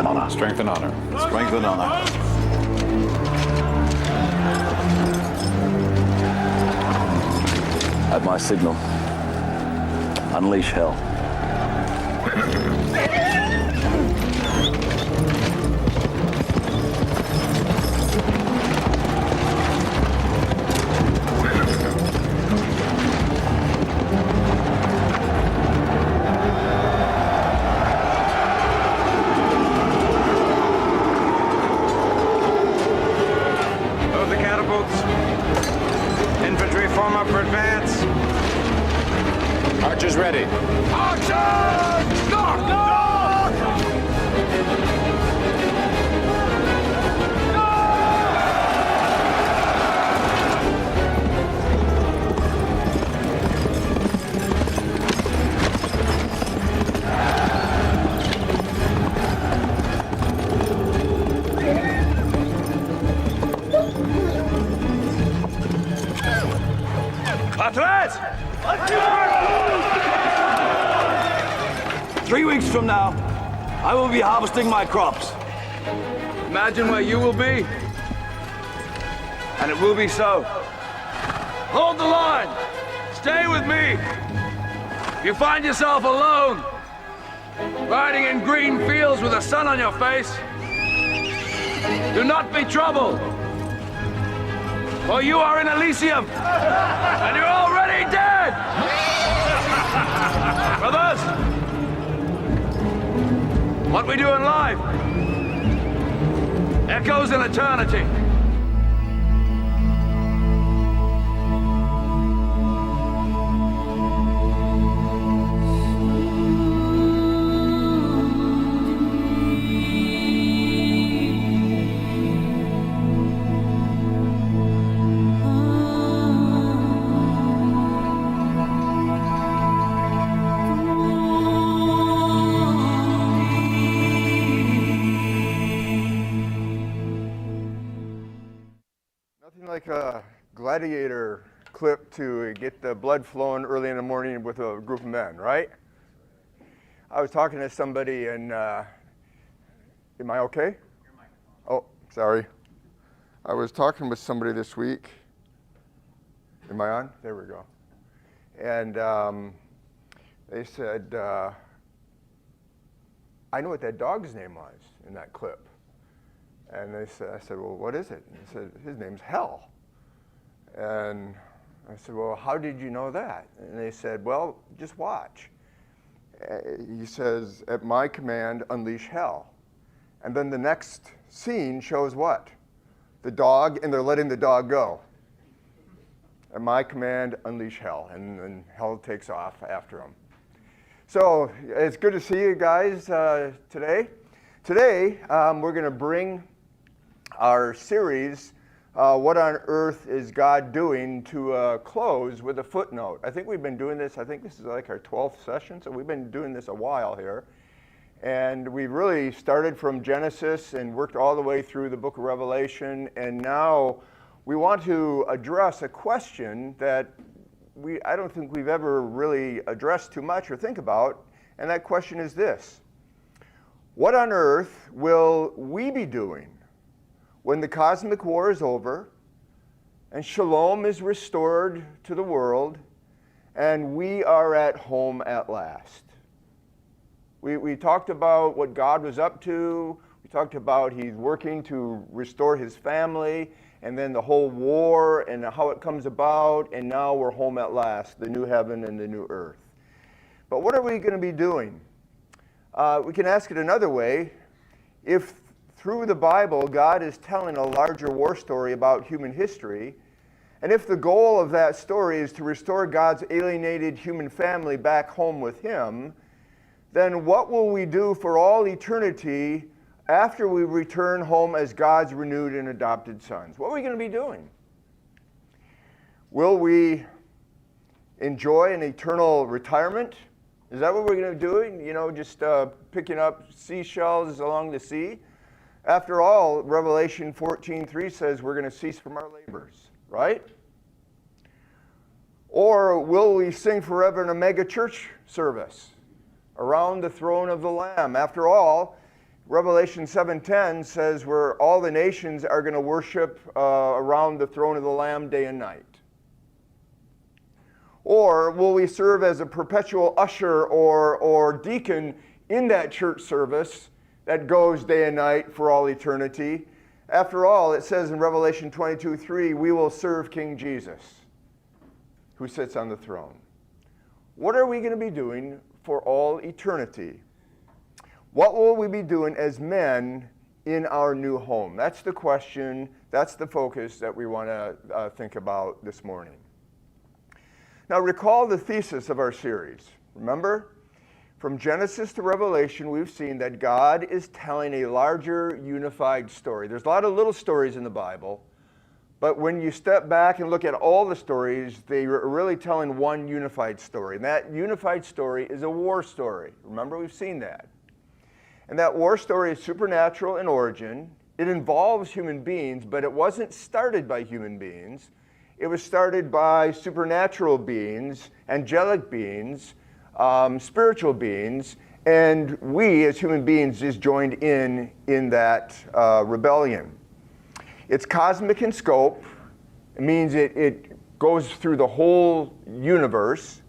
and honor. Strength and honor. Strength and honor. At my signal, unleash hell. Load the catapults. Infantry form up for advance. Archers ready. Archers! Knock! Knock! Atlas! 3 weeks from now, I will be harvesting my crops. Imagine where you will be, and it will be so. Hold the line. Stay with me. If you find yourself alone, riding in green fields with the sun on your face, do not be troubled. For you are in Elysium, and you're already dead! Brothers, what we do in life echoes in eternity. Nothing like a gladiator clip to get the blood flowing early in the morning with a group of men, right? I was talking to somebody and, am I okay? Oh, sorry. I was talking with somebody this week. Am I on? There we go. And they said, I know what that dog's name was in that clip. And I said, well, what is it? And he said, his name's Hell. And I said, well, how did you know that? And they said, well, just watch. He says, at my command, unleash hell. And then the next scene shows what? The dog, and they're letting the dog go. At my command, unleash hell. And then hell takes off after him. So it's good to see you guys today. Today, we're going to bring our series, What on Earth is God Doing, to a close with a footnote. I think we've been doing this, I think this is like our 12th session, so we've been doing this a while here. And we really started from Genesis and worked all the way through the book of Revelation, and now we want to address a question that I don't think we've ever really addressed too much or think about, and that question is this: what on earth will we be doing when the cosmic war is over and Shalom is restored to the world and we are at home at last? We talked about what God was up to. We talked about he's working to restore his family, and then the whole war and how it comes about, and now we're home at last, the new heaven and the new earth. But what are we going to be doing? We can ask it another way. If through the Bible, God is telling a larger war story about human history, and if the goal of that story is to restore God's alienated human family back home with him, then what will we do for all eternity after we return home as God's renewed and adopted sons? What are we going to be doing? Will we enjoy an eternal retirement? Is that what we're going to be doing? You know, just picking up seashells along the sea? After all, Revelation 14:3 says we're going to cease from our labors, right? Or will we sing forever in a mega church service around the throne of the Lamb? After all, Revelation 7:10 says where all the nations are going to worship around the throne of the Lamb day and night? Or will we serve as a perpetual usher or deacon in that church service that goes day and night for all eternity? After all, it says in Revelation 22:3, we will serve King Jesus, who sits on the throne. What are we going to be doing for all eternity? What will we be doing as men in our new home? That's the question, that's the focus that we want to think about this morning. Now recall the thesis of our series. Remember? From Genesis to Revelation, we've seen that God is telling a larger, unified story. There's a lot of little stories in the Bible, but when you step back and look at all the stories, they are really telling one unified story. And that unified story is a war story. Remember, we've seen that. And that war story is supernatural in origin. It involves human beings, but it wasn't started by human beings. It was started by supernatural beings, angelic beings, spiritual beings, and we as human beings just joined in that rebellion. It's cosmic in scope. It means it goes through the whole universe,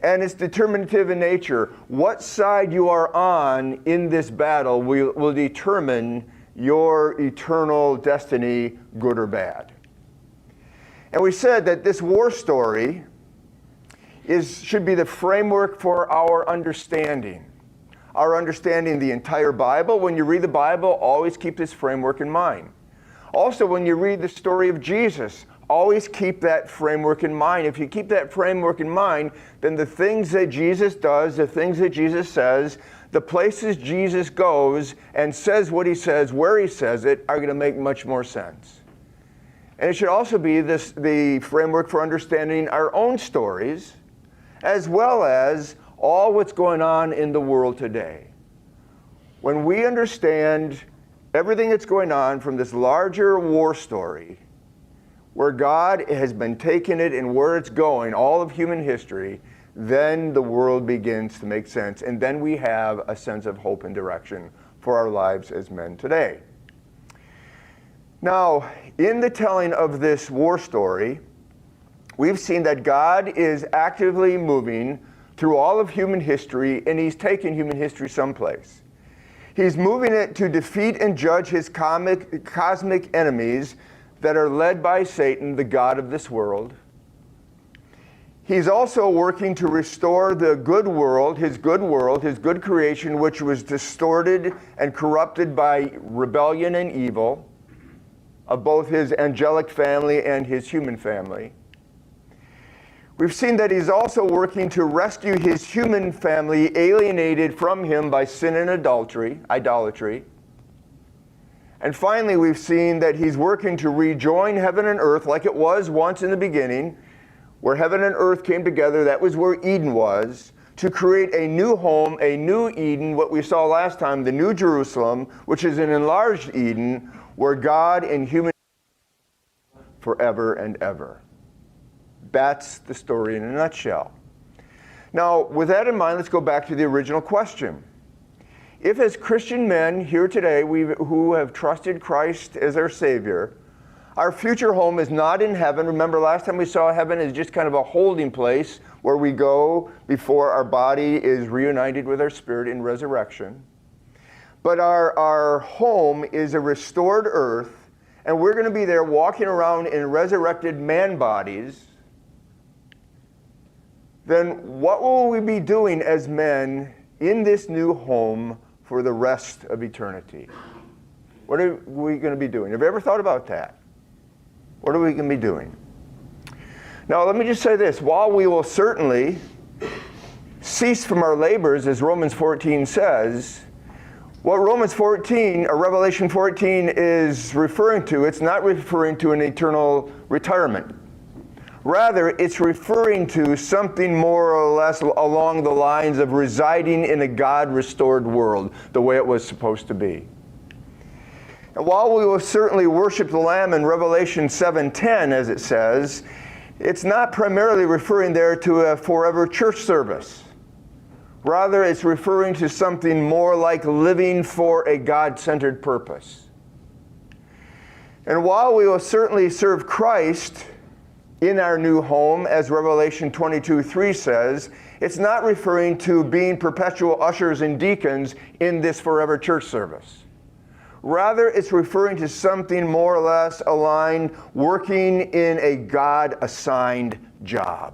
and it's determinative in nature. What side you are on in this battle will determine your eternal destiny, good or bad. And we said that this war story should be the framework for our understanding. Our understanding the entire Bible. When you read the Bible, always keep this framework in mind. Also, when you read the story of Jesus, always keep that framework in mind. If you keep that framework in mind, then the things that Jesus does, the things that Jesus says, the places Jesus goes and says what he says, where he says it, are going to make much more sense. And it should also be the framework for understanding our own stories, as well as all what's going on in the world today. When we understand everything that's going on from this larger war story, where God has been taking it and where it's going, all of human history, then the world begins to make sense. And then we have a sense of hope and direction for our lives as men today. Now, in the telling of this war story, we've seen that God is actively moving through all of human history, and he's taken human history someplace. He's moving it to defeat and judge his cosmic enemies that are led by Satan, the god of this world. He's also working to restore the good world, his good creation, which was distorted and corrupted by rebellion and evil of both his angelic family and his human family. We've seen that he's also working to rescue his human family alienated from him by sin and idolatry. And finally, we've seen that he's working to rejoin heaven and earth like it was once in the beginning, where heaven and earth came together. That was where Eden was, to create a new home, a new Eden, what we saw last time, the New Jerusalem, which is an enlarged Eden, where God and human forever and ever. That's the story in a nutshell. Now, with that in mind, let's go back to the original question. If as Christian men here today, who have trusted Christ as our Savior, our future home is not in heaven. Remember, last time we saw heaven as just kind of a holding place where we go before our body is reunited with our spirit in resurrection. But our home is a restored earth, and we're going to be there walking around in resurrected man bodies. Then what will we be doing as men in this new home for the rest of eternity? What are we going to be doing? Have you ever thought about that? What are we going to be doing? Now, let me just say this. While we will certainly cease from our labors, as Romans 14 says, what Romans 14, or Revelation 14, is referring to, it's not referring to an eternal retirement. Rather, it's referring to something more or less along the lines of residing in a God-restored world, the way it was supposed to be. And while we will certainly worship the Lamb in Revelation 7:10, as it says, it's not primarily referring there to a forever church service. Rather, it's referring to something more like living for a God-centered purpose. And while we will certainly serve Christ in our new home, as Revelation 22:3 says, it's not referring to being perpetual ushers and deacons in this forever church service. Rather, it's referring to something more or less aligned, working in a God-assigned job.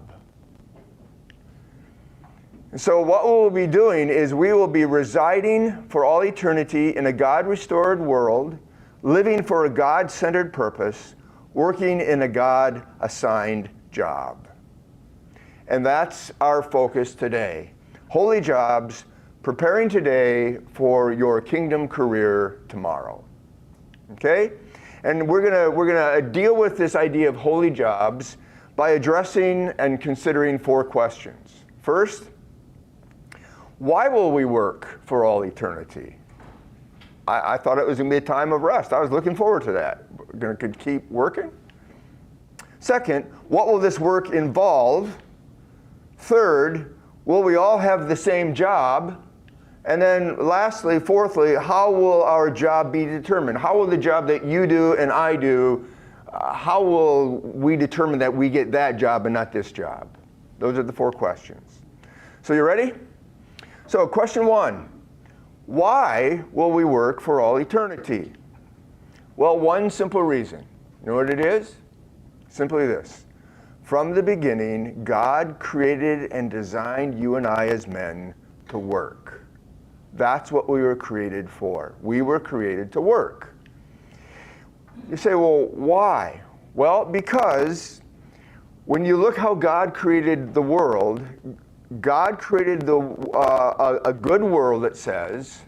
And so what we'll be doing is we will be residing for all eternity in a God-restored world, living for a God-centered purpose, working in a God-assigned job. And that's our focus today. Holy jobs, preparing today for your kingdom career tomorrow. Okay? And we're gonna deal with this idea of holy jobs by addressing and considering 4 questions. First, why will we work for all eternity? I thought it was going to be a time of rest. I was looking forward to that. We're going to keep working. Second, what will this work involve? Third, will we all have the same job? And then lastly, fourthly, how will our job be determined? How will the job that you do and I do, how will we determine that we get that job and not this job? Those are the 4 questions. So you ready? So question 1, why will we work for all eternity? Well, one simple reason. You know what it is? Simply this. From the beginning, God created and designed you and I as men to work. That's what we were created for. We were created to work. You say, well, why? Well, because when you look how God created the world, God created a good world, it says,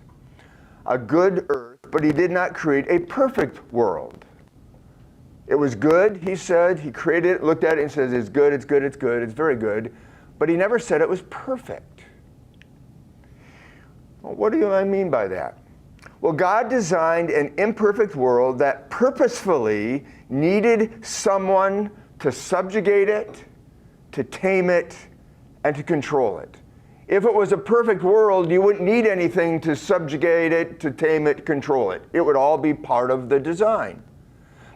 a good earth, but he did not create a perfect world. It was good, he said. He created it, looked at it, and says, it's good, it's good, it's good, it's very good. But he never said it was perfect. Well, what do I mean by that? Well, God designed an imperfect world that purposefully needed someone to subjugate it, to tame it, and to control it. If it was a perfect world, you wouldn't need anything to subjugate it, to tame it, control it. It would all be part of the design.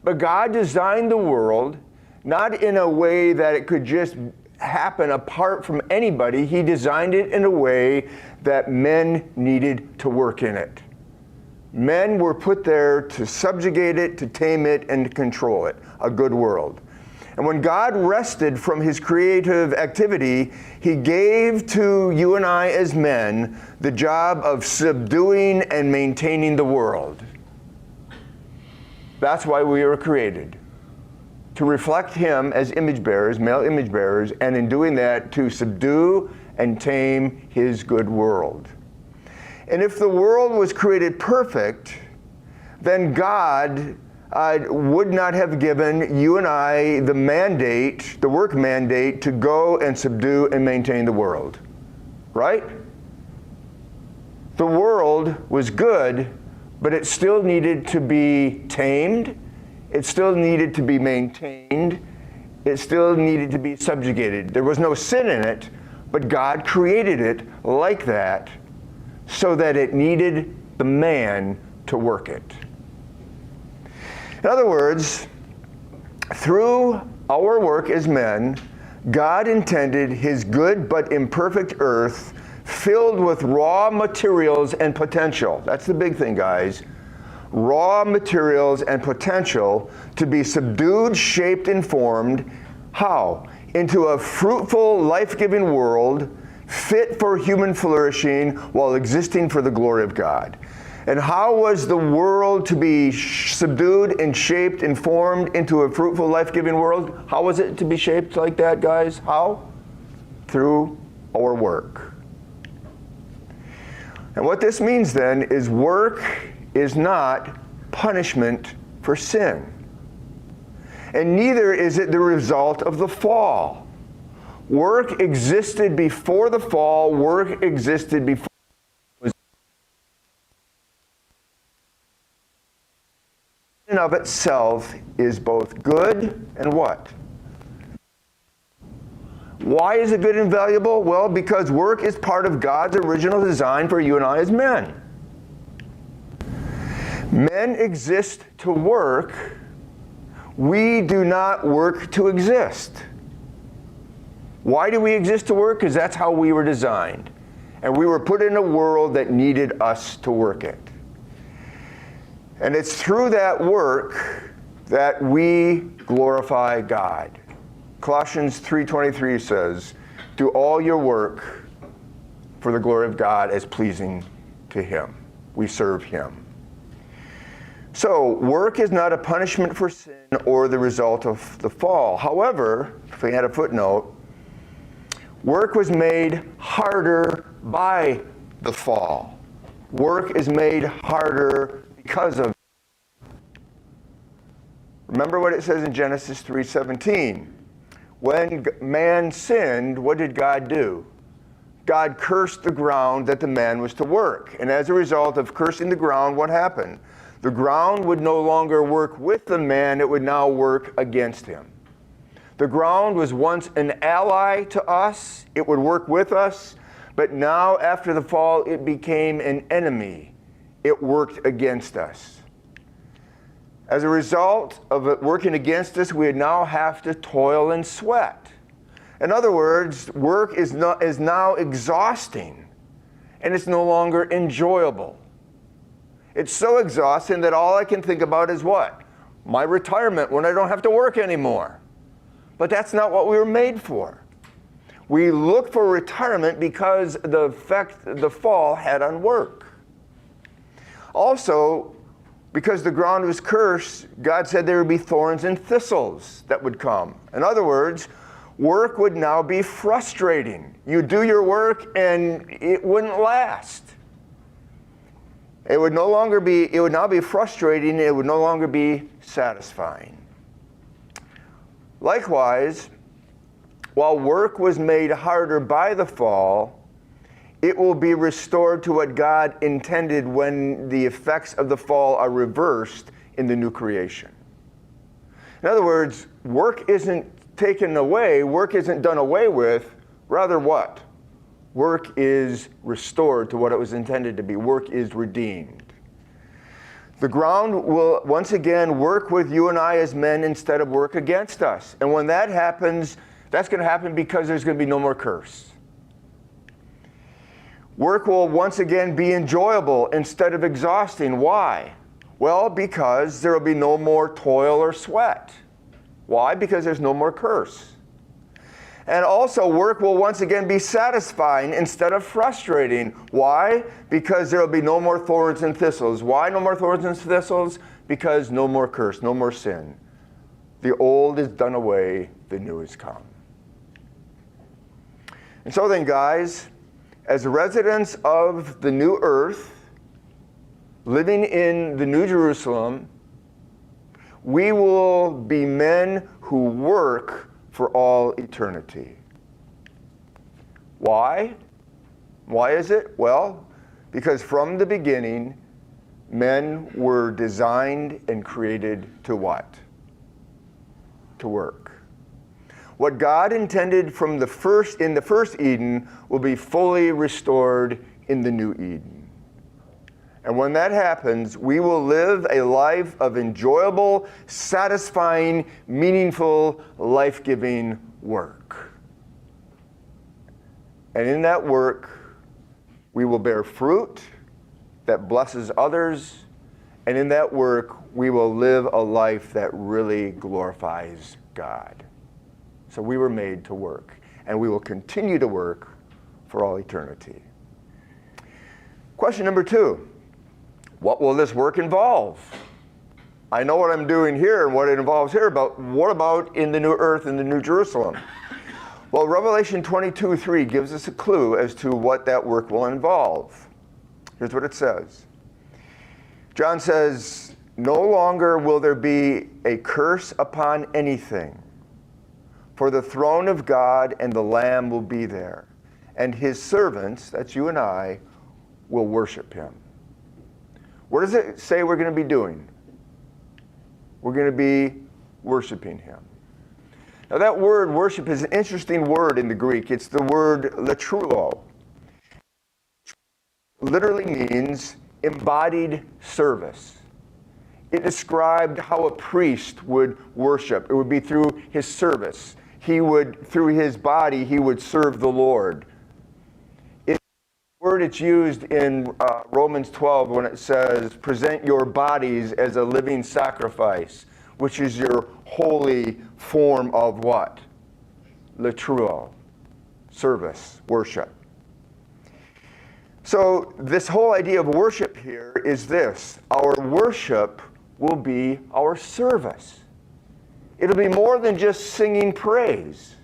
But God designed the world not in a way that it could just happen apart from anybody. He designed it in a way that men needed to work in it. Men were put there to subjugate it, to tame it, and to control it. A good world. And when God rested from his creative activity, he gave to you and I as men the job of subduing and maintaining the world. That's why we were created. To reflect him as image bearers, male image bearers, and in doing that, to subdue and tame his good world. And if the world was created perfect, then God would not have given you and I the mandate, the work mandate, to go and subdue and maintain the world. Right? The world was good, but it still needed to be tamed. It still needed to be maintained. It still needed to be subjugated. There was no sin in it, but God created it like that so that it needed the man to work it. In other words, through our work as men, God intended his good but imperfect earth filled with raw materials and potential. That's the big thing, guys. Raw materials and potential to be subdued, shaped, and formed. How? Into a fruitful, life-giving world fit for human flourishing while existing for the glory of God. And how was the world to be subdued and shaped and formed into a fruitful, life-giving world? How was it to be shaped like that, guys? How? Through our work. And what this means then is work is not punishment for sin. And neither is it the result of the fall. Work existed before the fall. Work existed before. In of itself is both good and what? Why is it good and valuable? Well, because work is part of God's original design for you and I as men. Men exist to work. We do not work to exist. Why do we exist to work? Because that's how we were designed. And we were put in a world that needed us to work it. And it's through that work that we glorify God. Colossians 3:23 says, do all your work for the glory of God as pleasing to Him. We serve Him. So, work is not a punishment for sin or the result of the fall. However, if we had a footnote, work was made harder by the fall. Work is made harder because of. Remember what it says in Genesis 3:17. When man sinned, what did God do? God cursed the ground that the man was to work. And as a result of cursing the ground, what happened? The ground would no longer work with the man, it would now work against him. The ground was once an ally to us, it would work with us, but now after the fall, it became an enemy. It worked against us. As a result of it working against us, we now have to toil and sweat. In other words, work is now exhausting, and it's no longer enjoyable. It's so exhausting that all I can think about is what? My retirement when I don't have to work anymore. But that's not what we were made for. We look for retirement because the effect the fall had on work. Also, because the ground was cursed, God said there would be thorns and thistles that would come. In other words, work would now be frustrating. You do your work and it wouldn't last. It would now be frustrating, it would no longer be satisfying. Likewise, while work was made harder by the fall, it will be restored to what God intended when the effects of the fall are reversed in the new creation. In other words, work isn't taken away, work isn't done away with, rather what? Work is restored to what it was intended to be. Work is redeemed. The ground will once again work with you and I as men instead of work against us. And when that happens, that's going to happen because there's going to be no more curse. Work will once again be enjoyable instead of exhausting. Why? Well, because there will be no more toil or sweat. Why? Because there's no more curse. And also, work will once again be satisfying instead of frustrating. Why? Because there will be no more thorns and thistles. Why no more thorns and thistles? Because no more curse, no more sin. The old is done away, the new is come. And so then, guys, as residents of the new earth, living in the New Jerusalem, we will be men who work for all eternity. Why? Why is it? Well, because from the beginning, men were designed and created to what? To work. What God intended from in the first Eden will be fully restored in the new Eden. And when that happens, we will live a life of enjoyable, satisfying, meaningful, life-giving work. And in that work, we will bear fruit that blesses others. And in that work, we will live a life that really glorifies God. So we were made to work, and we will continue to work for all eternity. Question number 2, what will this work involve? I know what I'm doing here and what it involves here, but what about in the new earth, in the New Jerusalem? Well, Revelation 22:3 gives us a clue as to what that work will involve. Here's what it says. John says, "No longer will there be a curse upon anything. For the throne of God and the Lamb will be there, and his servants," that's you and I, "will worship him." What does it say we're going to be doing? We're going to be worshiping him. Now that word worship is an interesting word in the Greek. It's the word latruo. Literally means embodied service. It described how a priest would worship. It would be through his service. Through his body, he would serve the Lord. The word it's used in Romans 12 when it says, present your bodies as a living sacrifice, which is your holy form of what? Latruo, service, worship. So this whole idea of worship here is this. Our worship will be our service. It'll be more than just singing praise.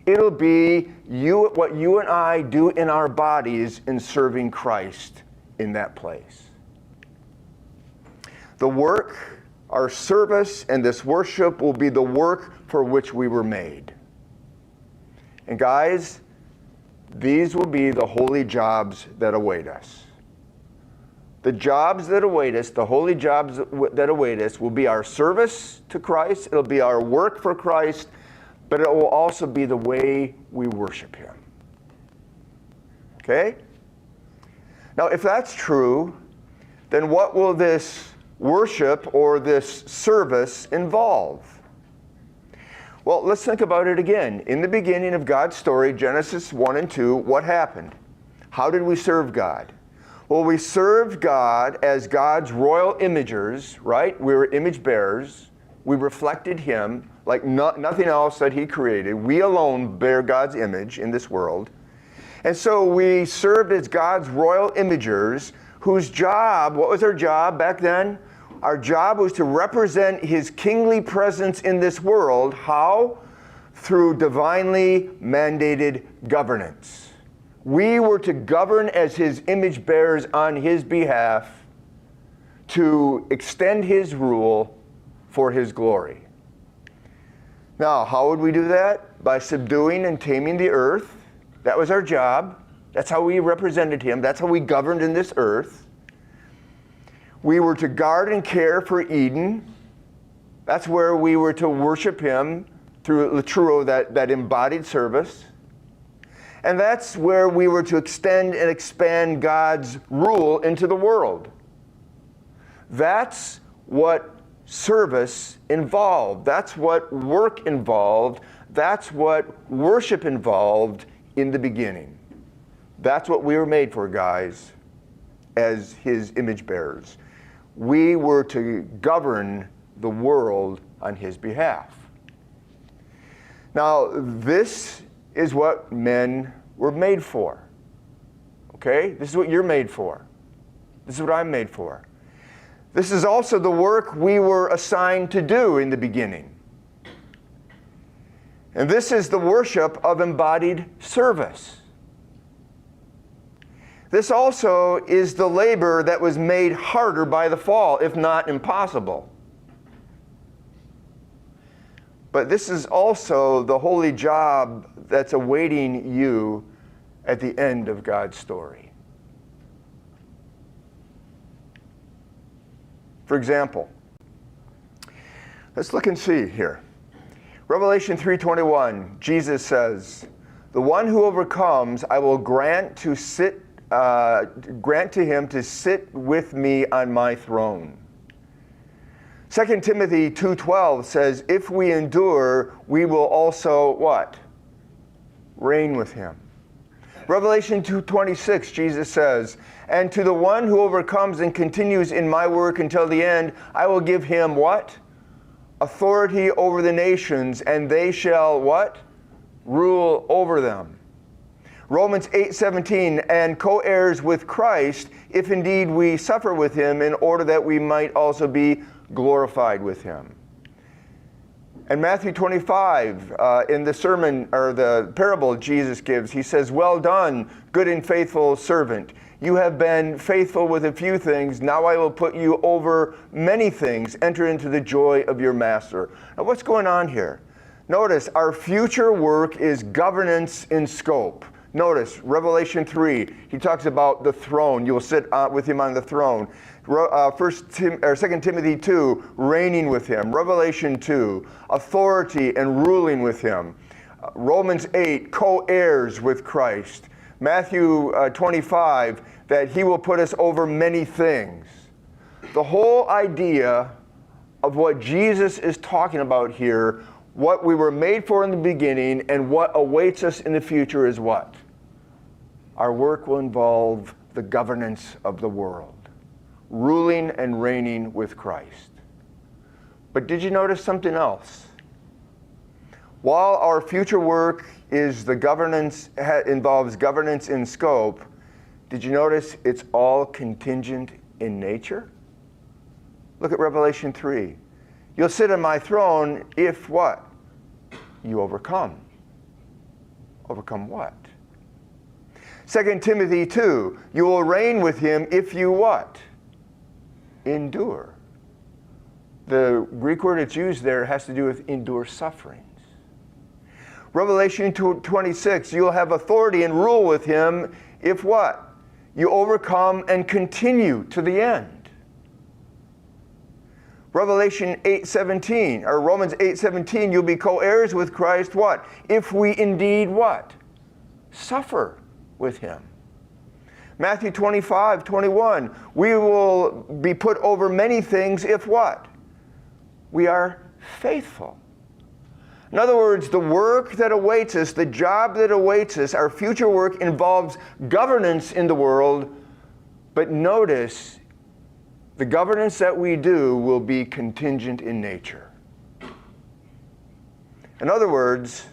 It'll be what you and I do in our bodies in serving Christ in that place. The work, our service, and this worship will be the work for which we were made. And guys, these will be the holy jobs that await us. The jobs that await us, the holy jobs that await us, will be our service to Christ. It'll be our work for Christ, but it will also be the way we worship Him. Okay? Now, if that's true, then what will this worship or this service involve? Well, let's think about it again. In the beginning of God's story, Genesis 1 and 2, what happened? How did we serve God? Well, we served God as God's royal imagers, right? We were image bearers. We reflected Him like nothing else that He created. We alone bear God's image in this world. And so we served as God's royal imagers, whose job, what was our job back then? Our job was to represent His kingly presence in this world. How? Through divinely mandated governance. We were to govern as His image bearers on His behalf to extend His rule for His glory. Now, how would we do that? By subduing and taming the earth. That was our job. That's how we represented Him. That's how we governed in this earth. We were to guard and care for Eden. That's where we were to worship Him through latruo, that embodied service. And that's where we were to extend and expand God's rule into the world. That's what service involved. That's what work involved. That's what worship involved in the beginning. That's what we were made for, guys, as His image bearers. We were to govern the world on His behalf. Now, this is what men were made for. Okay? This is what you're made for. This is what I'm made for. This is also the work we were assigned to do in the beginning. And this is the worship of embodied service. This also is the labor that was made harder by the fall, if not impossible. But this is also the holy job that's awaiting you at the end of God's story. For example, let's look and see here. Revelation 3:21, Jesus says, "The one who overcomes, I will grant to him to sit with me on my throne." 2 Timothy 2:12 says, "If we endure, we will also," what? Reign with Him. Revelation 2:26, Jesus says, "And to the one who overcomes and continues in my work until the end, I will give him," what? "Authority over the nations, and they shall," what? "Rule over them." Romans 8:17, "And co-heirs with Christ, if indeed we suffer with Him, in order that we might also be glorified with Him." And Matthew 25, in the sermon, or the parable Jesus gives, He says, "Well done, good and faithful servant. You have been faithful with a few things. Now I will put you over many things. Enter into the joy of your master." Now what's going on here? Notice, our future work is governance in scope. Notice, Revelation 3, he talks about the throne. You'll sit with him on the throne. 2 Timothy 2, reigning with him. Revelation 2, authority and ruling with him. Romans 8, co-heirs with Christ. Matthew 25, that he will put us over many things. The whole idea of what Jesus is talking about here, what we were made for in the beginning and what awaits us in the future is what? Our work will involve the governance of the world, ruling and reigning with Christ. But did you notice something else? While our future work is the governance, involves governance in scope, did you notice it's all contingent in nature? Look at Revelation 3. You'll sit on my throne if what? You overcome. Overcome what? 2 Timothy 2, you will reign with him if you what? Endure. The Greek word that's used there has to do with endure sufferings. Revelation 2:26, you'll have authority and rule with him if what? You overcome and continue to the end. Revelation 8:17, or Romans 8:17, you'll be co-heirs with Christ, what? If we indeed what? Suffer with him. Matthew 25:21, we will be put over many things if what? We are faithful. In other words, the work that awaits us, the job that awaits us, our future work involves governance in the world, but notice, the governance that we do will be contingent in nature. In other words,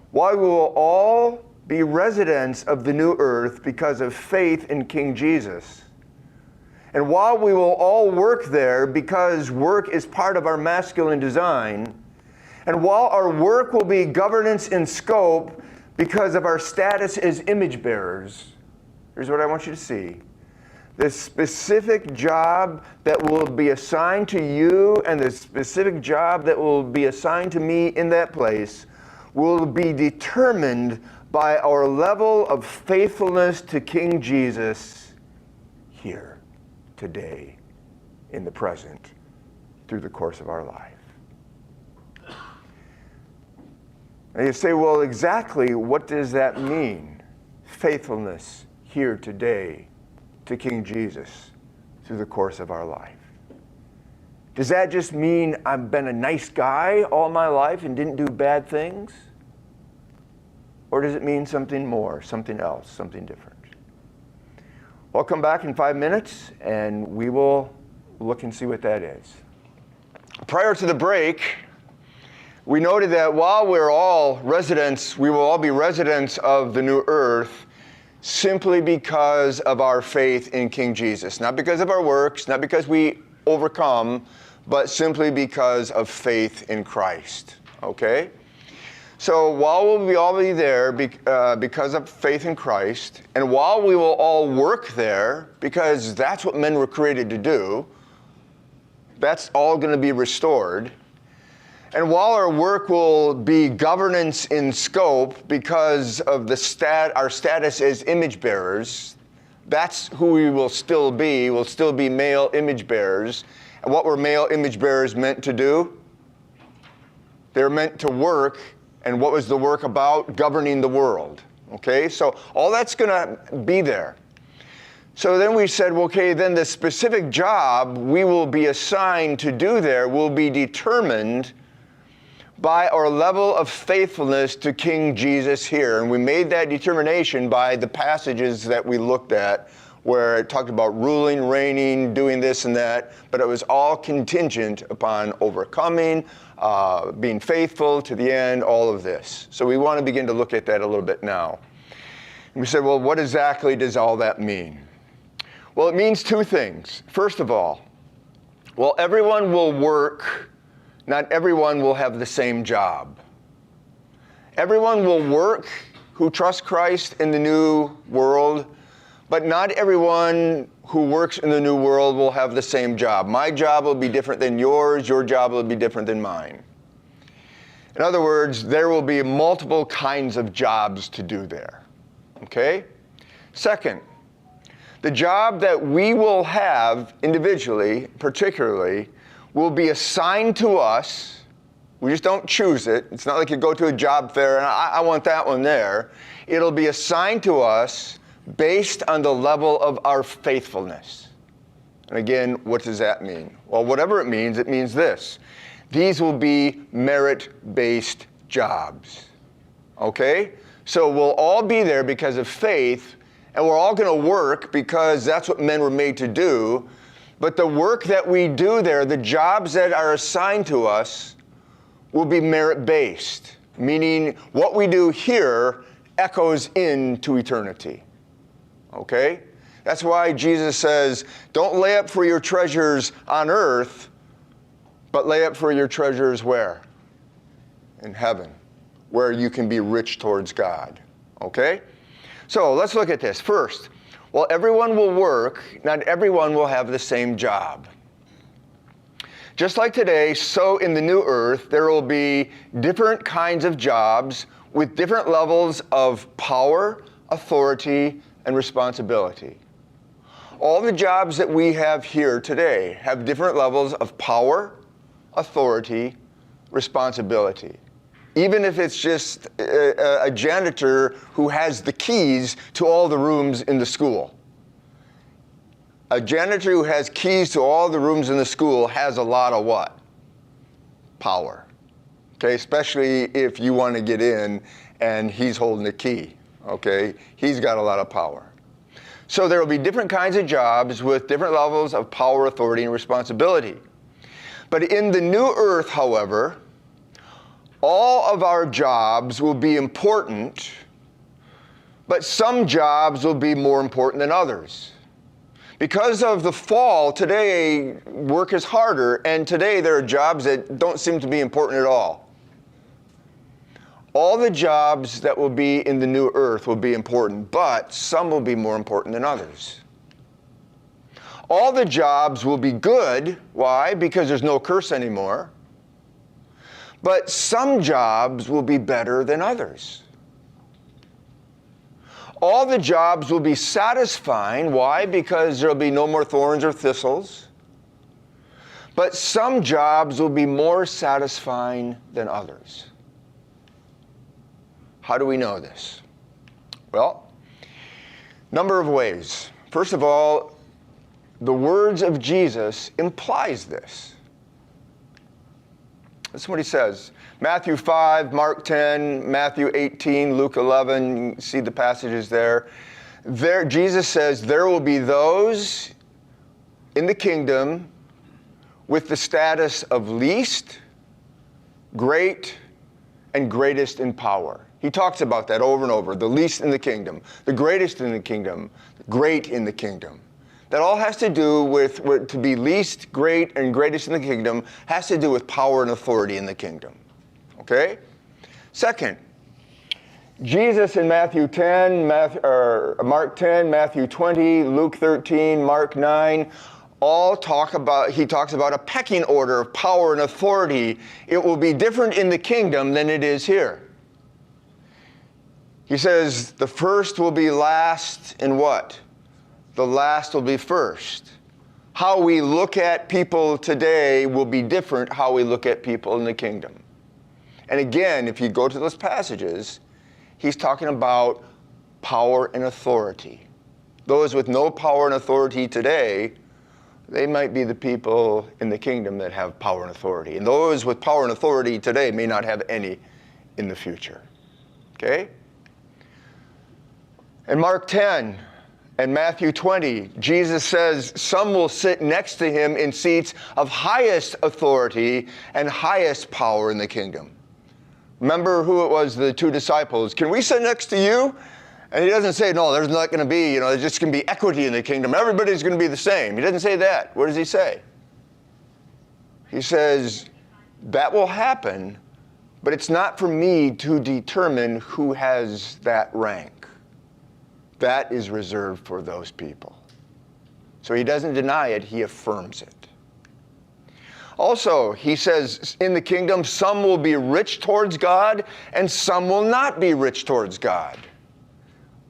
while we will all be residents of the new earth because of faith in King Jesus, and while we will all work there because work is part of our masculine design, and while our work will be governance in scope because of our status as image bearers, here's what I want you to see. The specific job that will be assigned to you and the specific job that will be assigned to me in that place will be determined by our level of faithfulness to King Jesus here, today, in the present, through the course of our life. And you say, well, exactly what does that mean? Faithfulness here today to King Jesus through the course of our life. Does that just mean I've been a nice guy all my life and didn't do bad things? Or does it mean something more, something else, something different? Well, I'll come back in 5 minutes and we will look and see what that is. Prior to the break, we noted that while we're all residents, we will all be residents of the new earth simply because of our faith in King Jesus. Not because of our works, not because we overcome, but simply because of faith in Christ. Okay? So while we'll all be there because of faith in Christ, and while we will all work there, because that's what men were created to do, that's all going to be restored. And while our work will be governance in scope because of our status as image bearers, that's who we will still be. We'll still be male image bearers. And what were male image bearers meant to do? They're meant to work. And what was the work about? Governing the world. Okay, so all that's going to be there. So then we said, okay, then the specific job we will be assigned to do there will be determined by our level of faithfulness to King Jesus here. And we made that determination by the passages that we looked at, where it talked about ruling, reigning, doing this and that, but it was all contingent upon overcoming, being faithful to the end, all of this. So we want to begin to look at that a little bit now. And we said, well, what exactly does all that mean? Well, it means two things. First of all, while everyone will work, not everyone will have the same job. Everyone will work who trusts Christ in the new world, but not everyone who works in the new world will have the same job. My job will be different than yours. Your job will be different than mine. In other words, there will be multiple kinds of jobs to do there. Okay? Second, the job that we will have individually, particularly, will be assigned to us. We just don't choose it. It's not like you go to a job fair and I want that one there. It'll be assigned to us based on the level of our faithfulness. And again, what does that mean? Well, whatever it means this. These will be merit-based jobs. Okay? So we'll all be there because of faith, and we're all going to work because that's what men were made to do. But the work that we do there, the jobs that are assigned to us, will be merit-based, meaning what we do here echoes into eternity. Okay? That's why Jesus says, don't lay up for your treasures on earth, but lay up for your treasures where? In heaven, where you can be rich towards God. Okay? So let's look at this. First, while everyone will work, not everyone will have the same job. Just like today, so in the new earth, there will be different kinds of jobs with different levels of power, authority, and responsibility. All the jobs that we have here today have different levels of power, authority, responsibility. Even if it's just a janitor who has the keys to all the rooms in the school. A janitor who has keys to all the rooms in the school has a lot of what? Power. Okay, especially if you want to get in and he's holding the key. Okay, he's got a lot of power. So there will be different kinds of jobs with different levels of power, authority, and responsibility. But in the new earth, however, all of our jobs will be important, but some jobs will be more important than others. Because of the fall, today work is harder, and today there are jobs that don't seem to be important at all. All the jobs that will be in the new earth will be important, but some will be more important than others. All the jobs will be good. Why? Because there's no curse anymore. But some jobs will be better than others. All the jobs will be satisfying. Why? Because there will be no more thorns or thistles. But some jobs will be more satisfying than others. How do we know this? Well, number of ways. First of all, the words of Jesus implies this. That's what he says. Matthew 5, Mark 10, Matthew 18, Luke 11, you can see the passages there. There, Jesus says, there will be those in the kingdom with the status of least, great, and greatest in power. He talks about that over and over. The least in the kingdom, the greatest in the kingdom, great in the kingdom. That all has to do with to be least, great, and greatest in the kingdom has to do with power and authority in the kingdom. Okay? Second, Jesus in Matthew 10, Mark 10, Matthew 20, Luke 13, Mark 9, he talks about a pecking order of power and authority. It will be different in the kingdom than it is here. He says the first will be last and what? The last will be first. How we look at people today will be different how we look at people in the kingdom. And again, if you go to those passages, he's talking about power and authority. Those with no power and authority today, they might be the people in the kingdom that have power and authority. And those with power and authority today may not have any in the future. Okay? In Mark 10 and Matthew 20, Jesus says some will sit next to him in seats of highest authority and highest power in the kingdom. Remember who it was, the two disciples. Can we sit next to you? And he doesn't say, no, there's not going to be, there's just going to be equity in the kingdom. Everybody's going to be the same. He doesn't say that. What does he say? He says, that will happen, but it's not for me to determine who has that rank. That is reserved for those people. So he doesn't deny it, he affirms it. Also, he says, in the kingdom, some will be rich towards God, and some will not be rich towards God.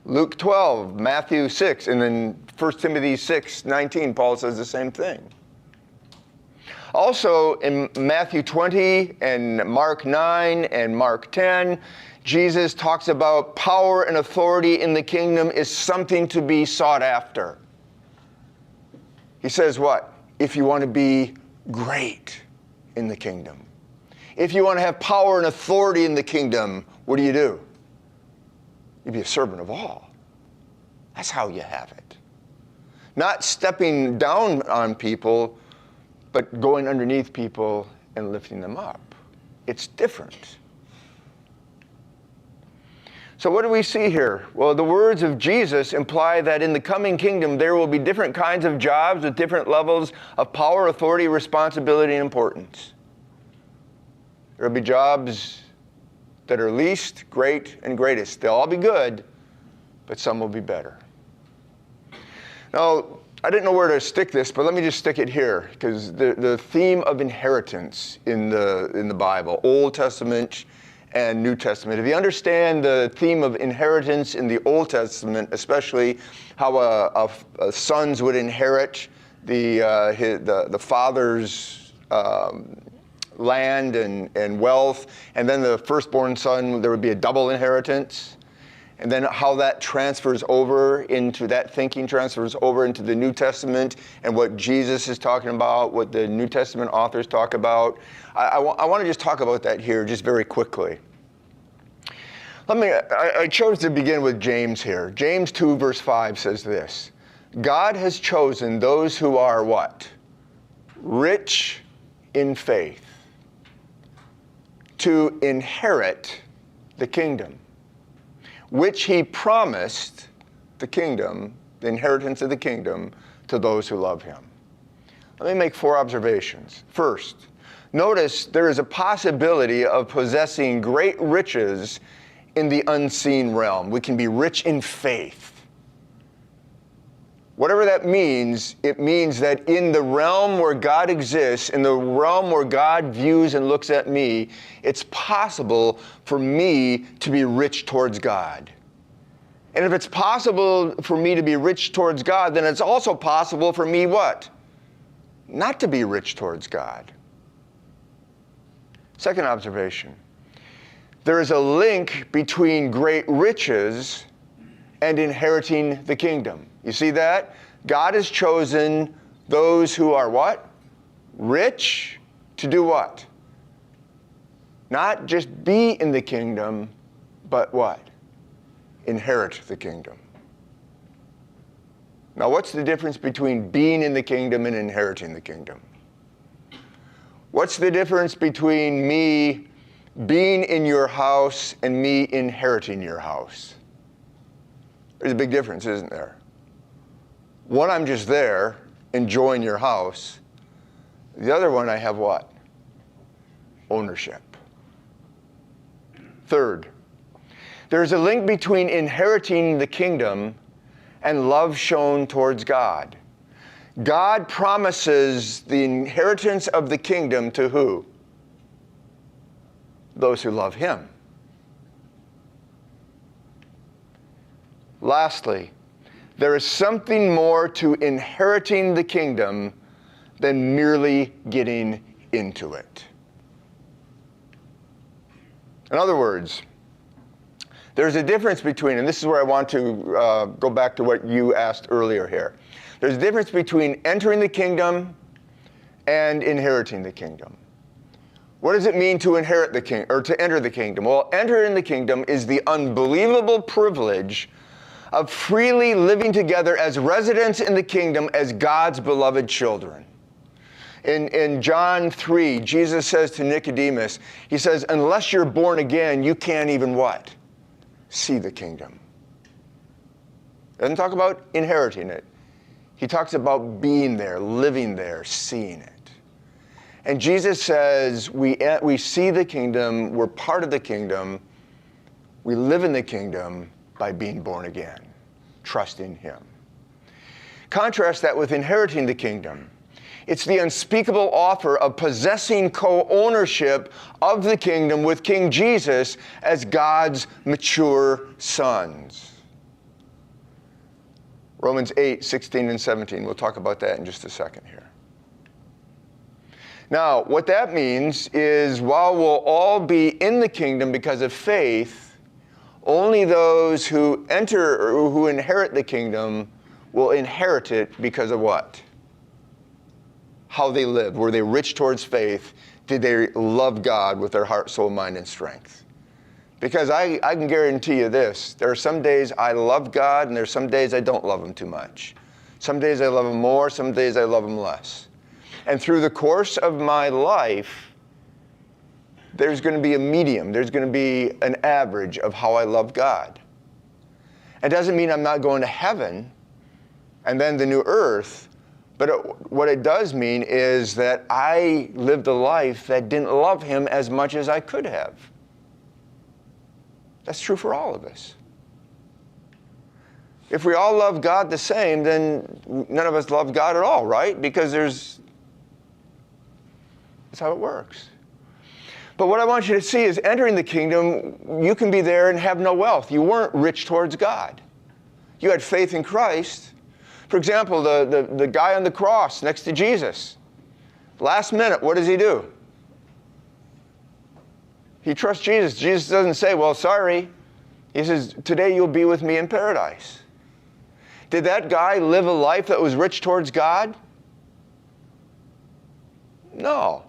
Luke 12, Matthew 6, and then 1 Timothy 6:19, Paul says the same thing. Also in Matthew 20 and Mark 9 and Mark 10, Jesus talks about power and authority in the kingdom is something to be sought after. He says what? If you want to be great in the kingdom, if you want to have power and authority in the kingdom, what do? You be a servant of all. That's how you have it. Not stepping down on people, but going underneath people and lifting them up. It's different. So what do we see here? Well, the words of Jesus imply that in the coming kingdom, there will be different kinds of jobs with different levels of power, authority, responsibility, and importance. There will be jobs that are least, great, and greatest. They'll all be good, but some will be better. Now, I didn't know where to stick this, but let me just stick it here, because the theme of inheritance in the Bible, Old Testament and New Testament. If you understand the theme of inheritance in the Old Testament, especially how sons would inherit the father's land and wealth, and then the firstborn son, there would be a double inheritance. And then how that transfers over into, that thinking transfers over into the New Testament and what Jesus is talking about, what the New Testament authors talk about. I want to just talk about that here just very quickly. I chose to begin with James here. James 2 verse 5 says this: God has chosen those who are what? Rich in faith to inherit the kingdom, which he promised, the kingdom, the inheritance of the kingdom, to those who love him. Let me make 4 observations. First, notice there is a possibility of possessing great riches in the unseen realm. We can be rich in faith. Whatever that means, it means that in the realm where God exists, in the realm where God views and looks at me, it's possible for me to be rich towards God. And if it's possible for me to be rich towards God, then it's also possible for me what? Not to be rich towards God. Second observation. There is a link between great riches and inheriting the kingdom. You see that? God has chosen those who are what? Rich to do what? Not just be in the kingdom, but what? Inherit the kingdom. Now, what's the difference between being in the kingdom and inheriting the kingdom? What's the difference between me being in your house and me inheriting your house? There's a big difference, isn't there? One, I'm just there, enjoying your house. The other one, I have what? Ownership. Third, there's a link between inheriting the kingdom and love shown towards God. God promises the inheritance of the kingdom to who? Those who love him. Lastly, there is something more to inheriting the kingdom than merely getting into it. In other words, there's a difference between, and this is where I want to go back to what you asked earlier here. There's a difference between entering the kingdom and inheriting the kingdom. What does it mean to inherit the king or to enter the kingdom? Well, entering the kingdom is the unbelievable privilege of freely living together as residents in the kingdom as God's beloved children. In John 3, Jesus says to Nicodemus, he says, unless you're born again, you can't even what? See the kingdom. Doesn't talk about inheriting it. He talks about being there, living there, seeing it. And Jesus says we see the kingdom, we're part of the kingdom, we live in the kingdom by being born again, trusting him. Contrast that with inheriting the kingdom. It's the unspeakable offer of possessing co-ownership of the kingdom with King Jesus as God's mature sons. Romans 8, 16 and 17. We'll talk about that in just a second here. Now, what that means is while we'll all be in the kingdom because of faith, only those who enter or who inherit the kingdom will inherit it because of what? How they lived. Were they rich towards faith? Did they love God with their heart, soul, mind, and strength? Because I can guarantee you this. There are some days I love God, and there are some days I don't love Him too much. Some days I love Him more, some days I love Him less. And through the course of my life, there's going to be a medium. There's going to be an average of how I love God. It doesn't mean I'm not going to heaven and then the new earth, but what it does mean is that I lived a life that didn't love Him as much as I could have. That's true for all of us. If we all love God the same, then none of us love God at all, right? Because that's how it works. But what I want you to see is entering the kingdom, you can be there and have no wealth. You weren't rich towards God. You had faith in Christ. For example, the guy on the cross next to Jesus. Last minute, what does he do? He trusts Jesus. Jesus doesn't say, well, sorry. He says, today you'll be with me in paradise. Did that guy live a life that was rich towards God? No.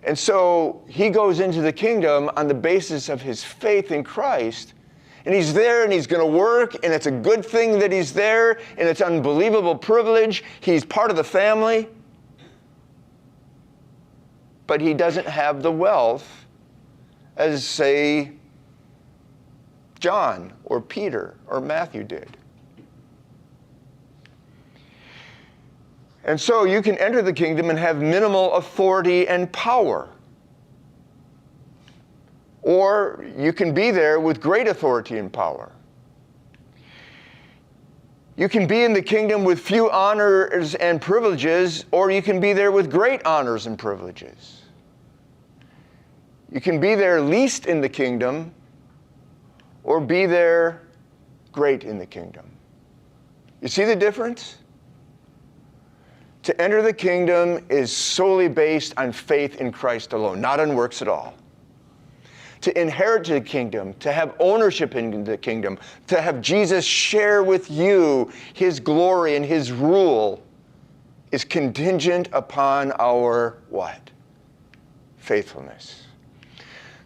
And so he goes into the kingdom on the basis of his faith in Christ. And he's there and he's going to work, and it's a good thing that he's there, and it's unbelievable privilege. He's part of the family. But he doesn't have the wealth as, say, John or Peter or Matthew did. And so you can enter the kingdom and have minimal authority and power. Or you can be there with great authority and power. You can be in the kingdom with few honors and privileges, or you can be there with great honors and privileges. You can be there least in the kingdom, or be there great in the kingdom. You see the difference? To enter the kingdom is solely based on faith in Christ alone, not on works at all. To inherit the kingdom, to have ownership in the kingdom, to have Jesus share with you His glory and His rule is contingent upon our what? Faithfulness.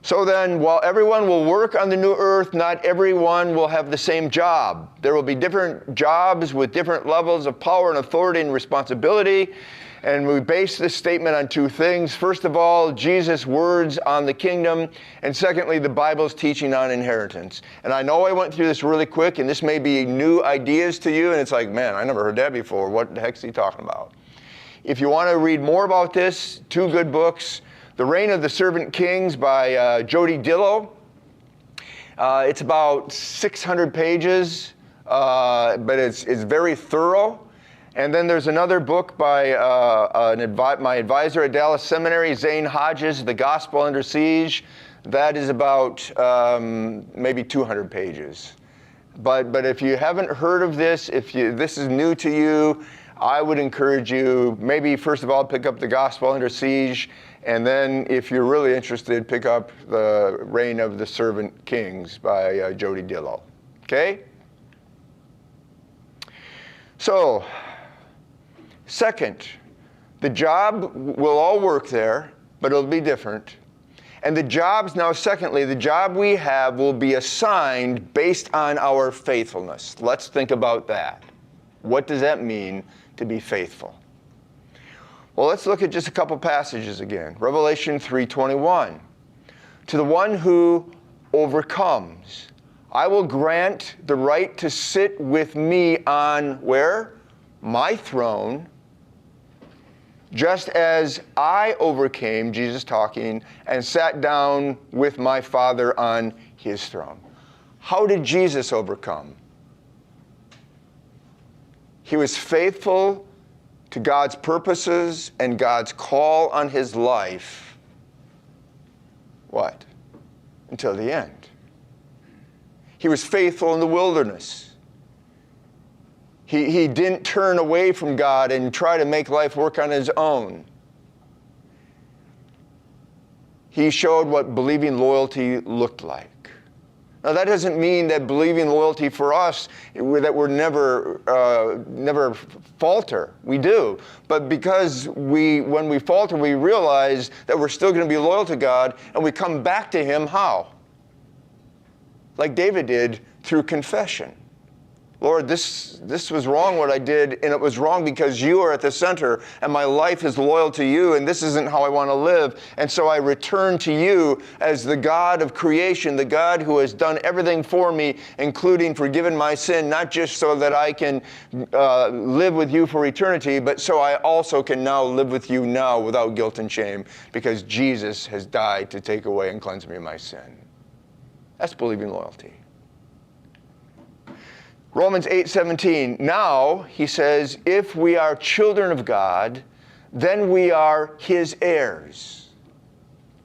So then, while everyone will work on the new earth, not everyone will have the same job. There will be different jobs with different levels of power and authority and responsibility. And we base this statement on two things. First of all, Jesus' words on the kingdom. And secondly, the Bible's teaching on inheritance. And I know I went through this really quick, and this may be new ideas to you. And it's like, man, I never heard that before. What the heck's he talking about? If you want to read more about this, two good books. The Reign of the Servant Kings by Jody Dillow. It's about 600 pages, but it's very thorough. And then there's another book by my advisor at Dallas Seminary, Zane Hodges, The Gospel Under Siege. That is about maybe 200 pages. But if you haven't heard of this, this is new to you, I would encourage you, maybe first of all, pick up The Gospel Under Siege. And then if you're really interested, pick up The Reign of the Servant Kings by Jody Dillow. Okay? So, second, the job will all work there, but it'll be different. And the jobs, now secondly, the job we have will be assigned based on our faithfulness. Let's think about that. What does that mean to be faithful? Well, let's look at just a couple passages again. Revelation 3:21. To the one who overcomes, I will grant the right to sit with me on, where? My throne, just as I overcame, Jesus talking, and sat down with my Father on His throne. How did Jesus overcome? He was faithful to God's purposes and God's call on his life. What? Until the end. He was faithful in the wilderness. He didn't turn away from God and try to make life work on his own. He showed what believing loyalty looked like. Now that doesn't mean that believing loyalty for us, that we're never falter. We do. But because when we falter, we realize that we're still going to be loyal to God, and we come back to him how? Like David did, through confession. Lord, this was wrong what I did, and it was wrong because you are at the center, and my life is loyal to you, and this isn't how I want to live. And so I return to you as the God of creation, the God who has done everything for me, including forgiven my sin, not just so that I can live with you for eternity, but so I also can now live with you now without guilt and shame, because Jesus has died to take away and cleanse me of my sin. That's believing loyalty. Romans 8:17, now, he says, if we are children of God, then we are his heirs.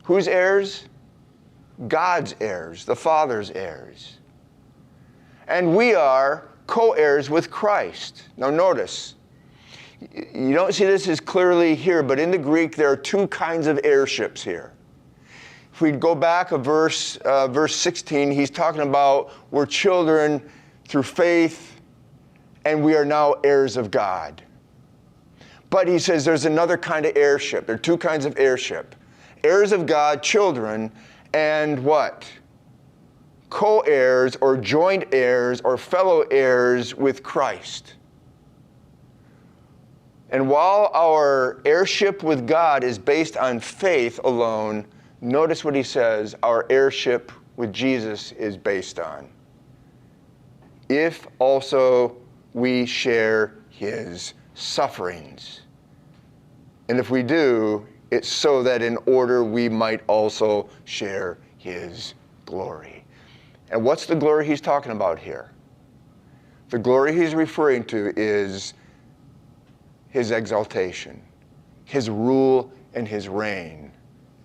Whose heirs? God's heirs, the Father's heirs. And we are co-heirs with Christ. Now notice, you don't see this as clearly here, but in the Greek there are two kinds of heirships here. If we go back a verse 16, he's talking about we're children through faith, and we are now heirs of God. But he says there's another kind of heirship. There are two kinds of heirship. Heirs of God, children, and what? Co-heirs or joint heirs or fellow heirs with Christ. And while our heirship with God is based on faith alone, notice what he says our heirship with Jesus is based on. If also we share his sufferings. And if we do, it's so that in order we might also share his glory. And what's the glory he's talking about here? The glory he's referring to is his exaltation, his rule and his reign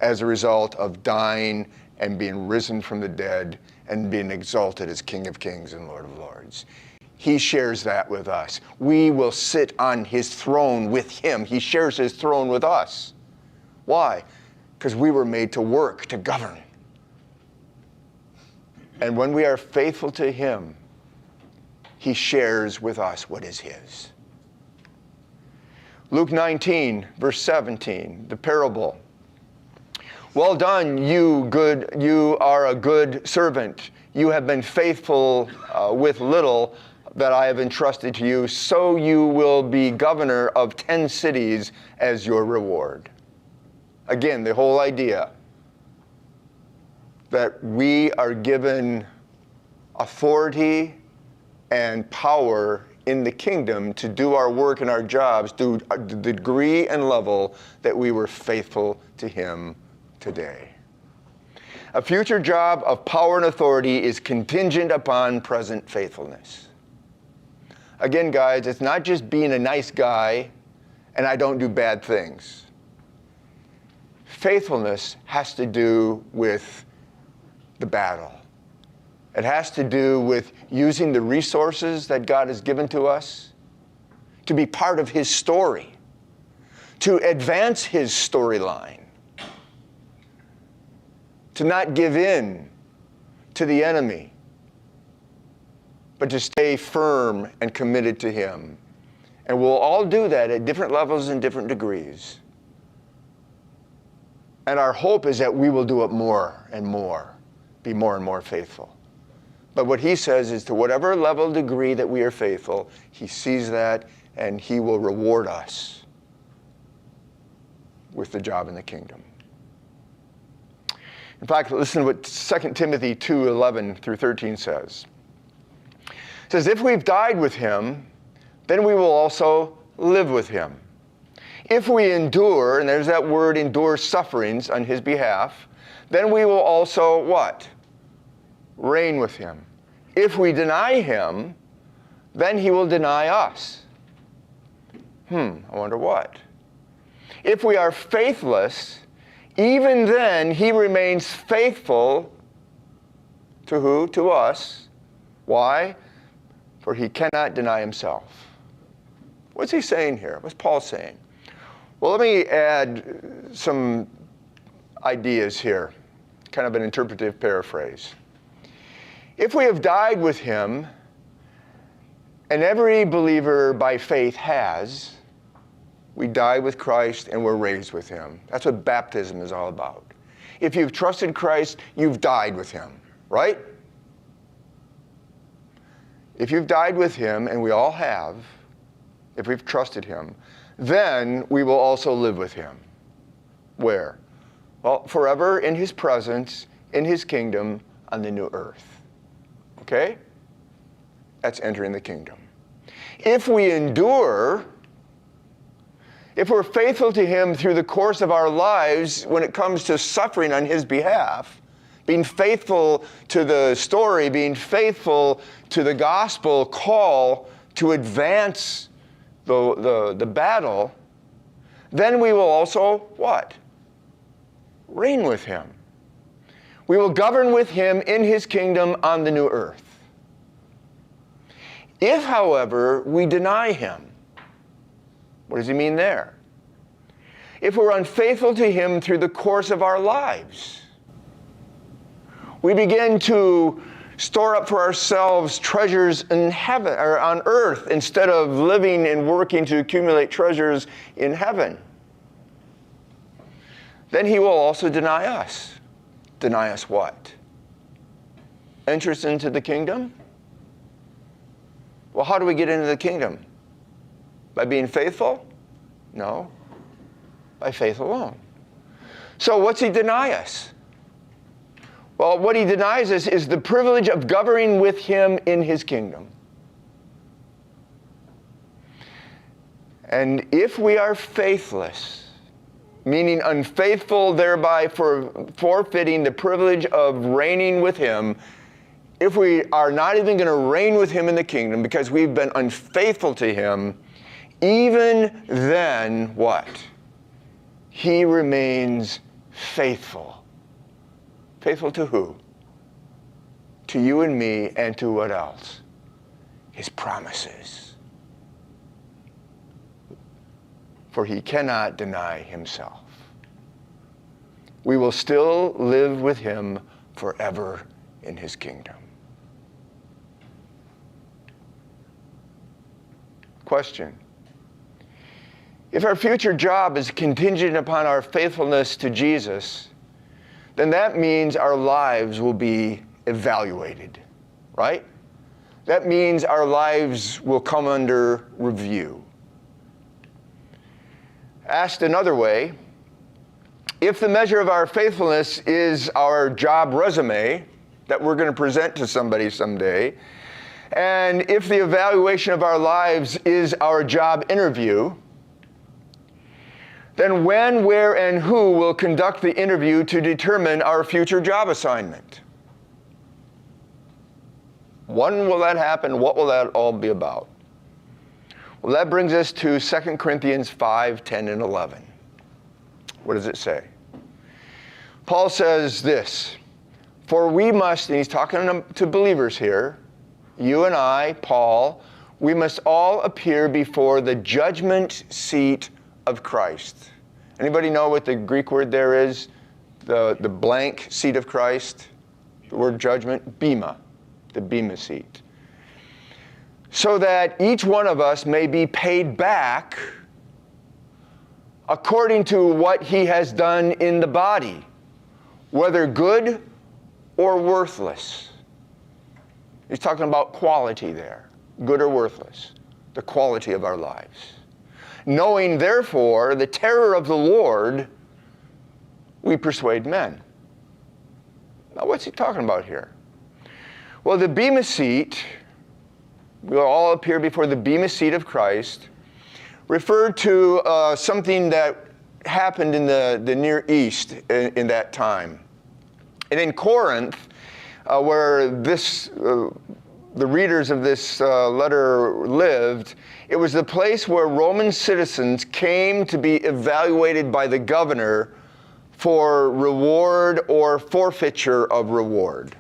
as a result of dying and being risen from the dead and being exalted as King of Kings and Lord of Lords. He shares that with us. We will sit on his throne with him. He shares his throne with us. Why? Because we were made to work, to govern. And when we are faithful to him, he shares with us what is his. Luke 19, verse 17, the parable. Well done, you are a good servant. You have been faithful with little that I have entrusted to you, so you will be governor of 10 cities as your reward. Again, the whole idea that we are given authority and power in the kingdom to do our work and our jobs to the degree and level that we were faithful to him today. A future job of power and authority is contingent upon present faithfulness. Again, guys, it's not just being a nice guy and I don't do bad things. Faithfulness has to do with the battle. It has to do with using the resources that God has given to us to be part of his story, to advance his storyline, to not give in to the enemy, but to stay firm and committed to him. And we'll all do that at different levels and different degrees. And our hope is that we will do it more and more, be more and more faithful. But what he says is to whatever level, degree that we are faithful, he sees that and he will reward us with the job in the kingdom. In fact, listen to what 2 Timothy 2:11 through 13 says. It says, if we've died with him, then we will also live with him. If we endure, and there's that word, endure sufferings on his behalf, then we will also what? Reign with him. If we deny him, then he will deny us. I wonder what? If we are faithless, even then he remains faithful to who? To us. Why? For he cannot deny himself. What's he saying here? What's Paul saying? Well, let me add some ideas here, kind of an interpretive paraphrase. If we have died with him, and every believer by faith has, we die with Christ and we're raised with him. That's what baptism is all about. If you've trusted Christ, you've died with him, right? If you've died with him, and we all have, if we've trusted him, then we will also live with him. Where? Well, forever in his presence, in his kingdom, on the new earth. Okay? That's entering the kingdom. If we endure, if we're faithful to him through the course of our lives when it comes to suffering on his behalf, being faithful to the story, being faithful to the gospel call to advance the battle, then we will also, what? Reign with him. We will govern with him in his kingdom on the new earth. If, however, we deny him, what does he mean there? If we're unfaithful to him through the course of our lives, we begin to store up for ourselves treasures in heaven or on earth instead of living and working to accumulate treasures in heaven. Then he will also deny us. Deny us what? Entrance into the kingdom? Well, how do we get into the kingdom? By being faithful? No. By faith alone. So what's he deny us? Well, what he denies us is the privilege of governing with him in his kingdom. And if we are faithless, meaning unfaithful, thereby forfeiting the privilege of reigning with him, if we are not even going to reign with him in the kingdom because we've been unfaithful to him, even then, what? He remains faithful. Faithful to who? To you and me, and to what else? His promises. For he cannot deny himself. We will still live with him forever in his kingdom. Question. If our future job is contingent upon our faithfulness to Jesus, then that means our lives will be evaluated, right? That means our lives will come under review. Asked another way, if the measure of our faithfulness is our job resume that we're going to present to somebody someday, and if the evaluation of our lives is our job interview, then when, where, and who will conduct the interview to determine our future job assignment? When will that happen? What will that all be about? Well, that brings us to 2 Corinthians 5, 10, and 11. What does it say? Paul says this, for we must, and he's talking to believers here, you and I, Paul, we must all appear before the judgment seat of Christ. Anybody know what the Greek word there is? The blank seat of Christ? The word judgment? Bema. The Bema seat. So that each one of us may be paid back according to what he has done in the body, whether good or worthless. He's talking about quality there, good or worthless, the quality of our lives. Knowing, therefore, the terror of the Lord, we persuade men. Now, what's he talking about here? Well, the Bema seat, we'll all appear before the Bema seat of Christ, referred to something that happened in the Near East in that time. And in Corinth, where the readers of this letter lived, it was the place where Roman citizens came to be evaluated by the governor for reward or forfeiture of reward.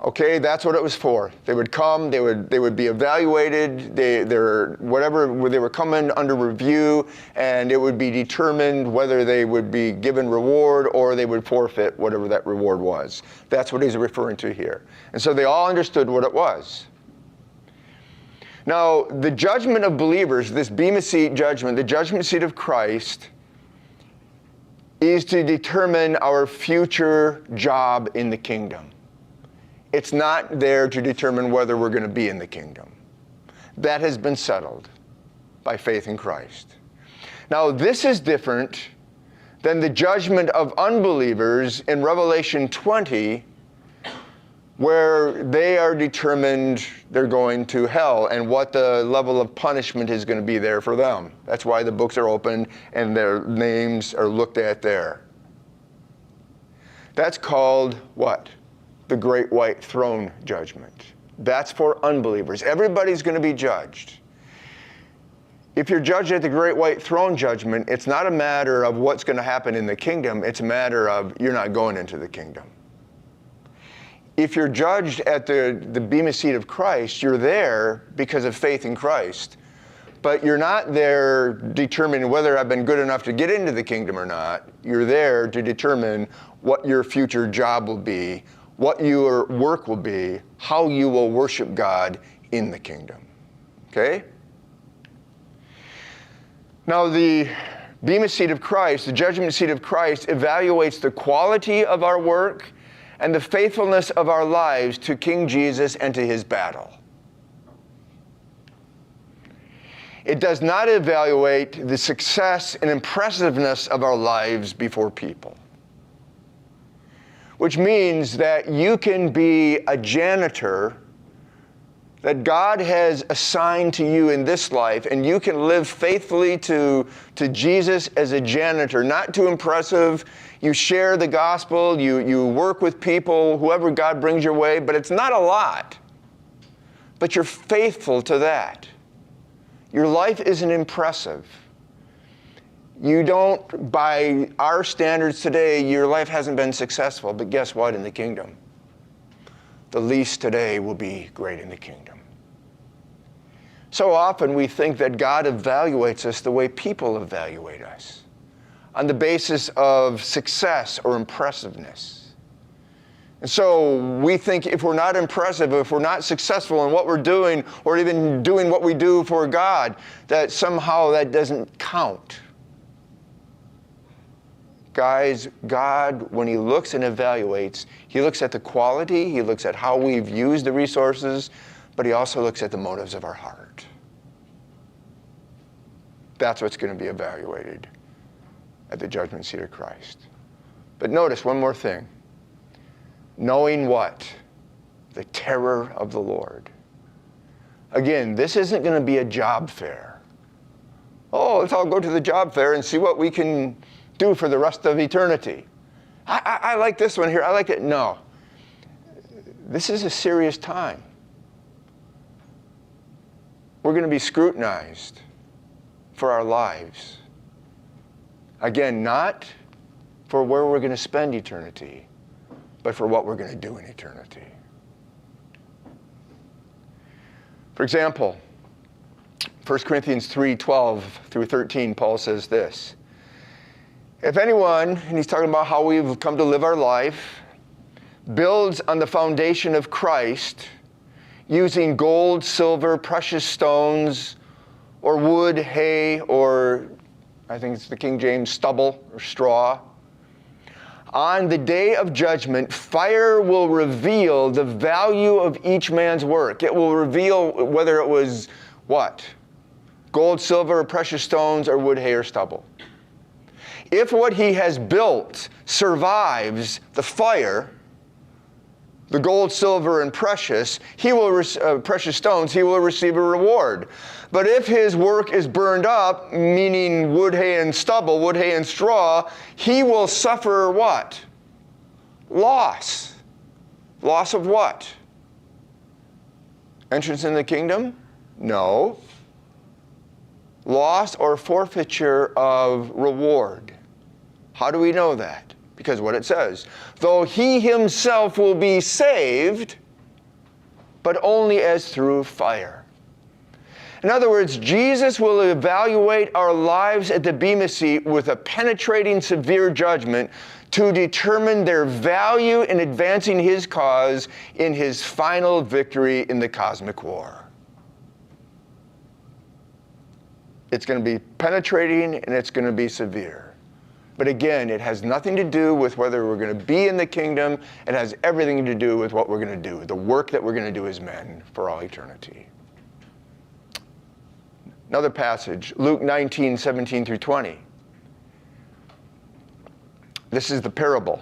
Okay, that's what it was for. They would come, they would be evaluated, they were coming under review, and it would be determined whether they would be given reward or they would forfeit whatever that reward was. That's what he's referring to here. And so they all understood what it was. Now, the judgment of believers, this Bema Seat judgment, the judgment seat of Christ, is to determine our future job in the kingdom. It's not there to determine whether we're going to be in the kingdom. That has been settled by faith in Christ. Now, this is different than the judgment of unbelievers in Revelation 20, where they are determined they're going to hell and what the level of punishment is going to be there for them. That's why the books are opened and their names are looked at there. That's called what? The Great White Throne Judgment. That's for unbelievers. Everybody's going to be judged. If you're judged at the Great White Throne Judgment, it's not a matter of what's going to happen in the kingdom. It's a matter of you're not going into the kingdom. If you're judged at the Bema Seat of Christ, you're there because of faith in Christ. But you're not there determining whether I've been good enough to get into the kingdom or not. You're there to determine what your future job will be, what your work will be, how you will worship God in the kingdom. Okay? Now, the Bema Seat of Christ, the judgment seat of Christ, evaluates the quality of our work and the faithfulness of our lives to King Jesus and to his battle. It does not evaluate the success and impressiveness of our lives before people. Which means that you can be a janitor that God has assigned to you in this life, and you can live faithfully to Jesus as a janitor, not too impressive. You share the gospel, you work with people, whoever God brings your way, but it's not a lot. But you're faithful to that. Your life isn't impressive. You don't, by our standards today, your life hasn't been successful, but guess what in the kingdom? The least today will be great in the kingdom. So often we think that God evaluates us the way people evaluate us, on the basis of success or impressiveness. And so we think if we're not impressive, if we're not successful in what we're doing, or even doing what we do for God, that somehow that doesn't count. Guys, God, when he looks and evaluates, he looks at the quality, he looks at how we've used the resources, but he also looks at the motives of our heart. That's what's going to be evaluated at the judgment seat of Christ. But notice one more thing. Knowing what? The terror of the Lord. Again, this isn't going to be a job fair. Oh, let's all go to the job fair and see what we can do for the rest of eternity. I like this one here. I like it. No. This is a serious time. We're going to be scrutinized for our lives. Again, not for where we're going to spend eternity, but for what we're going to do in eternity. For example, 1 Corinthians 3:12 through 13, Paul says this. If anyone, and he's talking about how we've come to live our life, builds on the foundation of Christ, using gold, silver, precious stones, or wood, hay, or I think it's the King James, stubble or straw, on the day of judgment, fire will reveal the value of each man's work. It will reveal whether it was what? Gold, silver, or precious stones, or wood, hay, or stubble. If what he has built survives the fire, the gold, silver, and precious stones, he will receive a reward. But if his work is burned up, meaning wood, hay, and stubble, wood, hay, and straw, he will suffer what? Loss. Loss of what? Entrance in the kingdom? No. Loss or forfeiture of reward. How do we know that? Because what it says, though he himself will be saved, but only as through fire. In other words, Jesus will evaluate our lives at the Bema Seat with a penetrating, severe judgment to determine their value in advancing his cause in his final victory in the cosmic war. It's going to be penetrating and it's going to be severe. But again, it has nothing to do with whether we're going to be in the kingdom. It has everything to do with what we're going to do, the work that we're going to do as men for all eternity. Another passage, Luke 19:17 through 20. This is the parable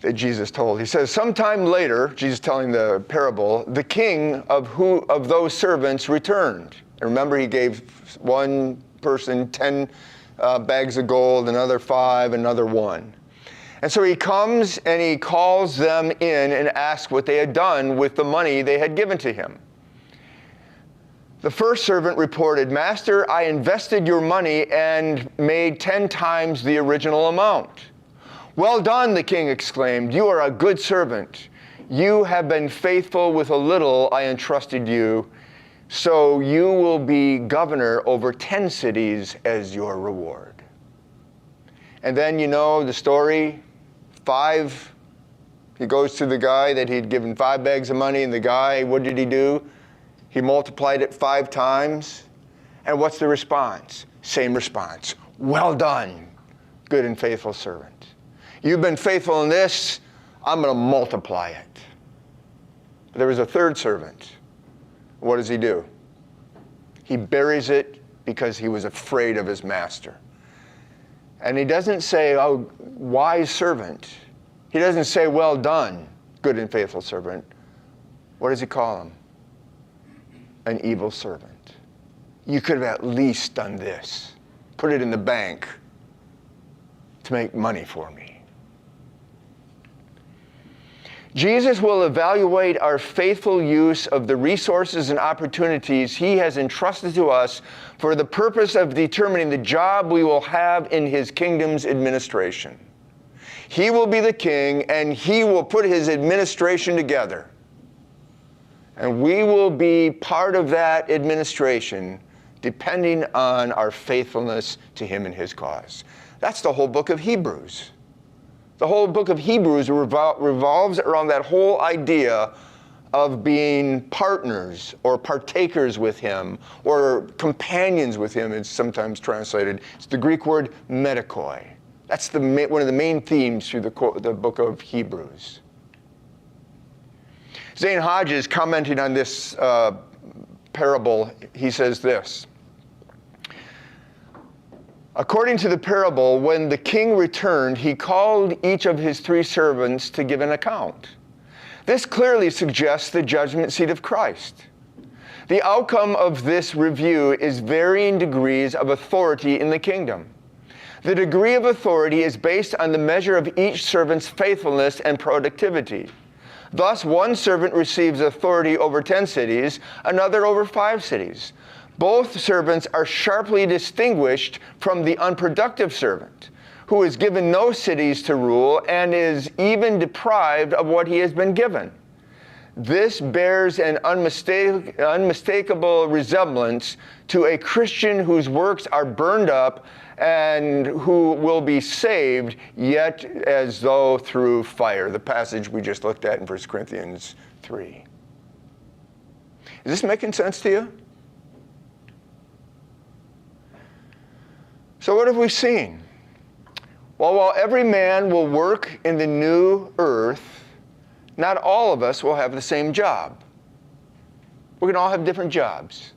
that Jesus told. He says, sometime later, Jesus telling the parable, the king of those servants returned. And remember, he gave one person 10 bags of gold, another 5, another 1. And so he comes and he calls them in and asks what they had done with the money they had given to him. The first servant reported, Master, I invested your money and made 10 times the original amount. Well done, the king exclaimed. You are a good servant. You have been faithful with a little I entrusted you, so you will be governor over 10 cities as your reward. And then you know the story. 5, he goes to the guy that he'd given 5 bags of money, and the guy, what did he do? He multiplied it 5 times. And what's the response? Same response. Well done, good and faithful servant. You've been faithful in this, I'm going to multiply it. But there was a third servant. What does he do? He buries it because he was afraid of his master. And he doesn't say, oh, wise servant. He doesn't say, well done, good and faithful servant. What does he call him? An evil servant. You could have at least done this. Put it in the bank to make money for me. Jesus will evaluate our faithful use of the resources and opportunities he has entrusted to us for the purpose of determining the job we will have in his kingdom's administration. He will be the king, and he will put his administration together. And we will be part of that administration depending on our faithfulness to him and his cause. That's the whole book of Hebrews. The whole book of Hebrews revolves around that whole idea of being partners or partakers with him or companions with him. It's sometimes translated. It's the Greek word medikoi. That's one of the main themes through the book of Hebrews. Zane Hodges, commenting on this parable, he says this. According to the parable, when the king returned, he called each of his 3 servants to give an account. This clearly suggests the judgment seat of Christ. The outcome of this review is varying degrees of authority in the kingdom. The degree of authority is based on the measure of each servant's faithfulness and productivity. Thus, one servant receives authority over 10 cities, another over 5 cities. Both servants are sharply distinguished from the unproductive servant, who is given no cities to rule and is even deprived of what he has been given. This bears an unmistakable resemblance to a Christian whose works are burned up and who will be saved, yet as though through fire. The passage we just looked at in 1 Corinthians 3. Is this making sense to you? So what have we seen? Well, while every man will work in the new earth, not all of us will have the same job. We're going to all have different jobs.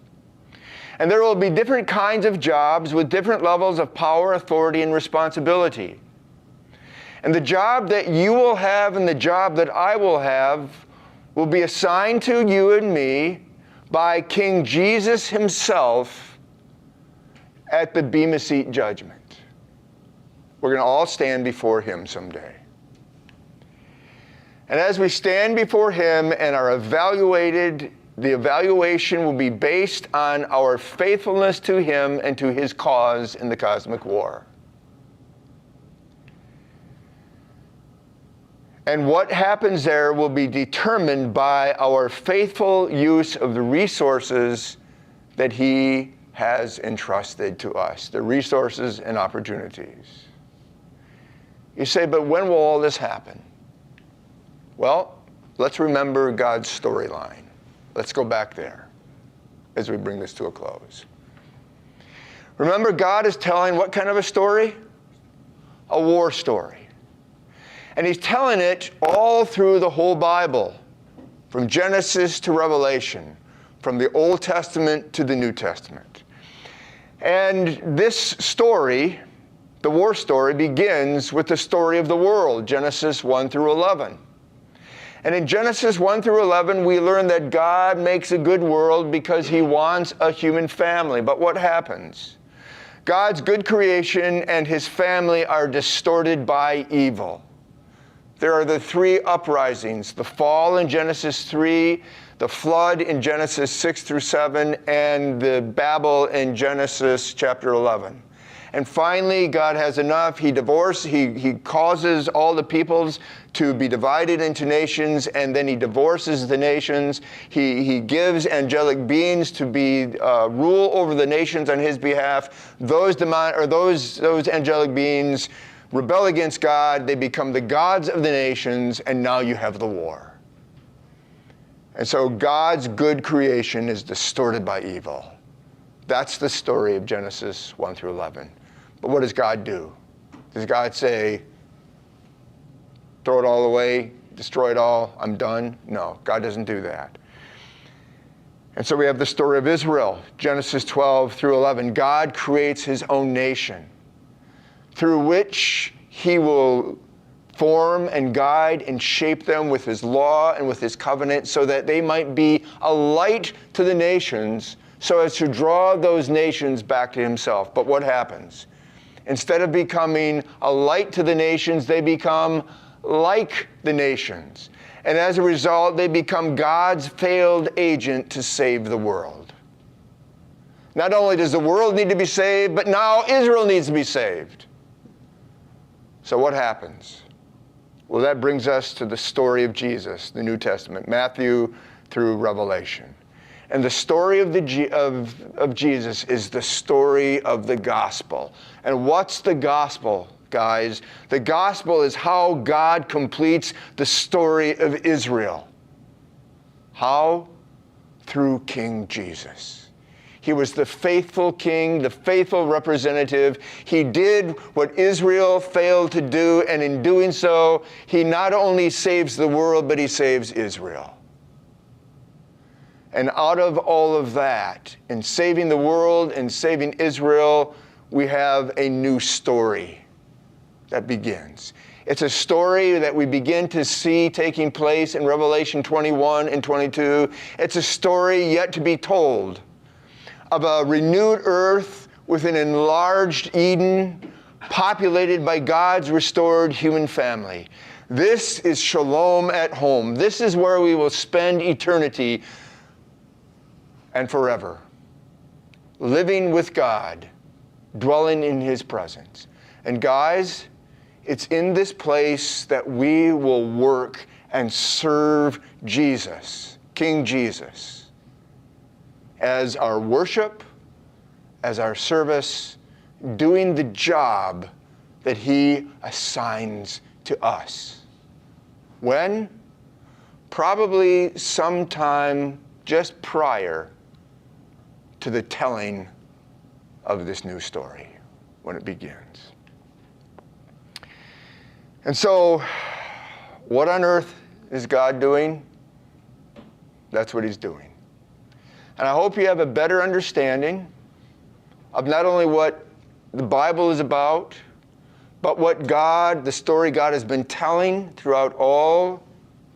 And there will be different kinds of jobs with different levels of power, authority, and responsibility. And the job that you will have and the job that I will have will be assigned to you and me by King Jesus himself at the Bema Seat judgment. We're going to all stand before him someday. And as we stand before him and are evaluated, the evaluation will be based on our faithfulness to him and to his cause in the cosmic war. And what happens there will be determined by our faithful use of the resources that he has entrusted to us, the resources and opportunities. You say, but when will all this happen? Well, let's remember God's storyline. Let's go back there as we bring this to a close. Remember, God is telling what kind of a story? A war story. And he's telling it all through the whole Bible, from Genesis to Revelation, from the Old Testament to the New Testament. And this story, the war story, begins with the story of the world, Genesis 1 through 11. And in Genesis 1 through 11, we learn that God makes a good world because he wants a human family. But what happens? God's good creation and his family are distorted by evil. There are the three uprisings, the fall in Genesis 3, the flood in Genesis 6 through 7, and the Babel in Genesis chapter 11. And finally, God has enough. He causes all the peoples to be divided into nations, and then he divorces the nations. He gives angelic beings to be rule over the nations on his behalf. Those angelic beings rebel against God. They become the gods of the nations, and now you have the war. And so God's good creation is distorted by evil. That's the story of Genesis 1 through 11. But what does God do? Does God say, throw it all away, destroy it all, I'm done? No, God doesn't do that. And so we have the story of Israel, Genesis 12 through 11. God creates his own nation, through which he will form and guide and shape them with his law and with his covenant so that they might be a light to the nations so as to draw those nations back to himself. But what happens? Instead of becoming a light to the nations, they become like the nations. And as a result, they become God's failed agent to save the world. Not only does the world need to be saved, but now Israel needs to be saved. So what happens? Well, that brings us to the story of Jesus, the New Testament, Matthew through Revelation. And the story of Jesus is the story of the gospel. And what's the gospel, guys? The gospel is how God completes the story of Israel. How? Through King Jesus. He was the faithful king, the faithful representative. He did what Israel failed to do, and in doing so, he not only saves the world, but he saves Israel. And out of all of that, in saving the world and saving Israel, we have a new story that begins. It's a story that we begin to see taking place in Revelation 21 and 22. It's a story yet to be told of a renewed earth with an enlarged Eden, populated by God's restored human family. This is Shalom at home. This is where we will spend eternity and forever, living with God, dwelling in his presence. And guys, it's in this place that we will work and serve Jesus, King Jesus, as our worship, as our service, doing the job that he assigns to us. When? Probably sometime just prior to the telling of this new story, when it begins. And so, what on earth is God doing? That's what he's doing. And I hope you have a better understanding of not only what the Bible is about, but what God, the story God has been telling throughout all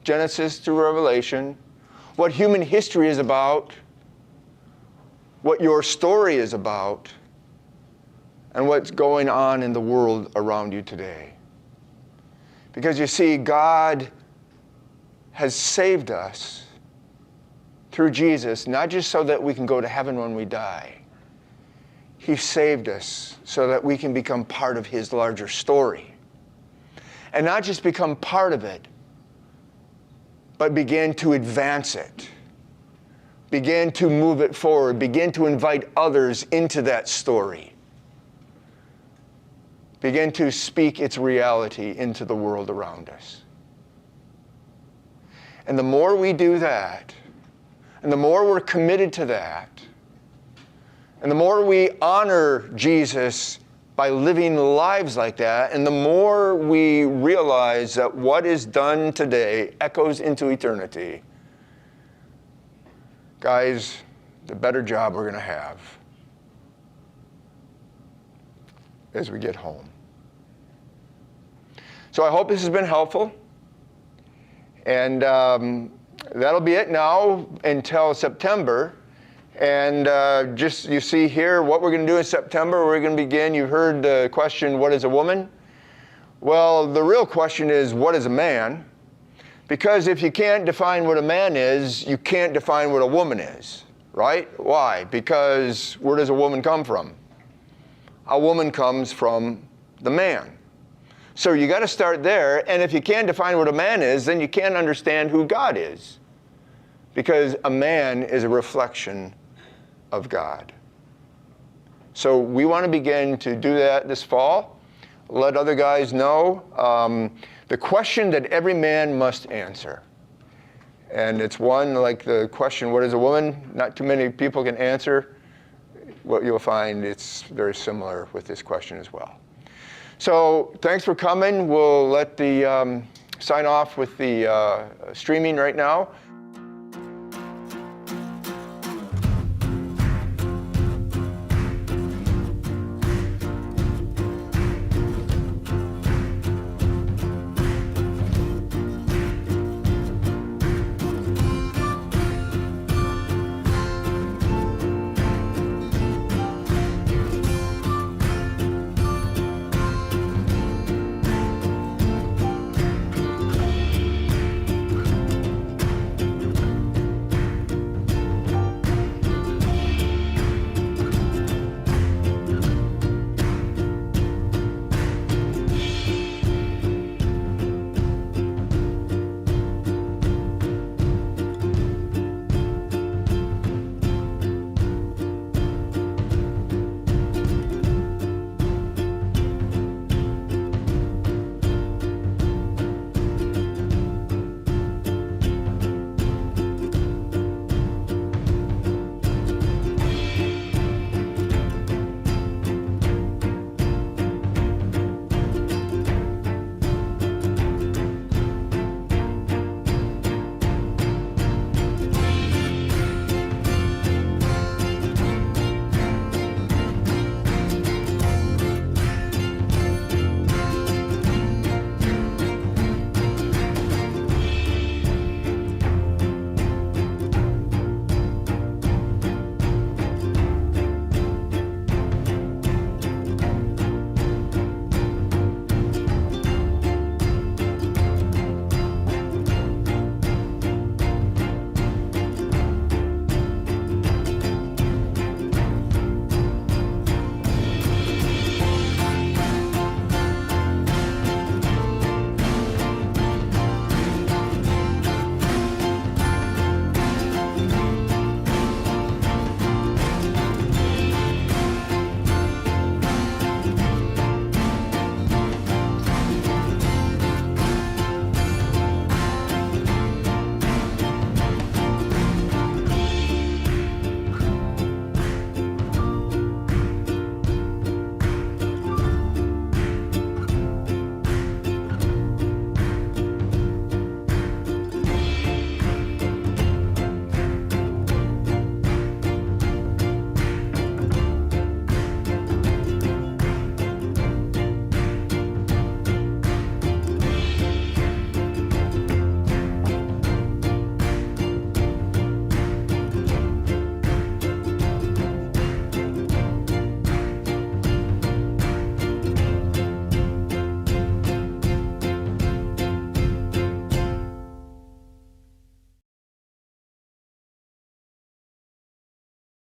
Genesis through Revelation, what human history is about, what your story is about, and what's going on in the world around you today. Because you see, God has saved us through Jesus, not just so that we can go to heaven when we die. He saved us so that we can become part of his larger story. And not just become part of it, but begin to advance it. Begin to move it forward. Begin to invite others into that story. Begin to speak its reality into the world around us. And the more we do that, and the more we're committed to that, and the more we honor Jesus by living lives like that, and the more we realize that what is done today echoes into eternity, guys, the better job we're going to have as we get home. So I hope this has been helpful. And that'll be it now until September. And just you see here what we're going to do in September. We're going to begin. You heard the question, what is a woman? Well, the real question is, what is a man? Because if you can't define what a man is, you can't define what a woman is, right? Why? Because where does a woman come from? A woman comes from the man. So you got to start there, and if you can't define what a man is, then you can't understand who God is. Because a man is a reflection of God. So we want to begin to do that this fall. Let other guys know the question that every man must answer. And it's one like the question, what is a woman? Not too many people can answer. What you'll find, it's very similar with this question as well. So thanks for coming. We'll let the sign off with the streaming right now.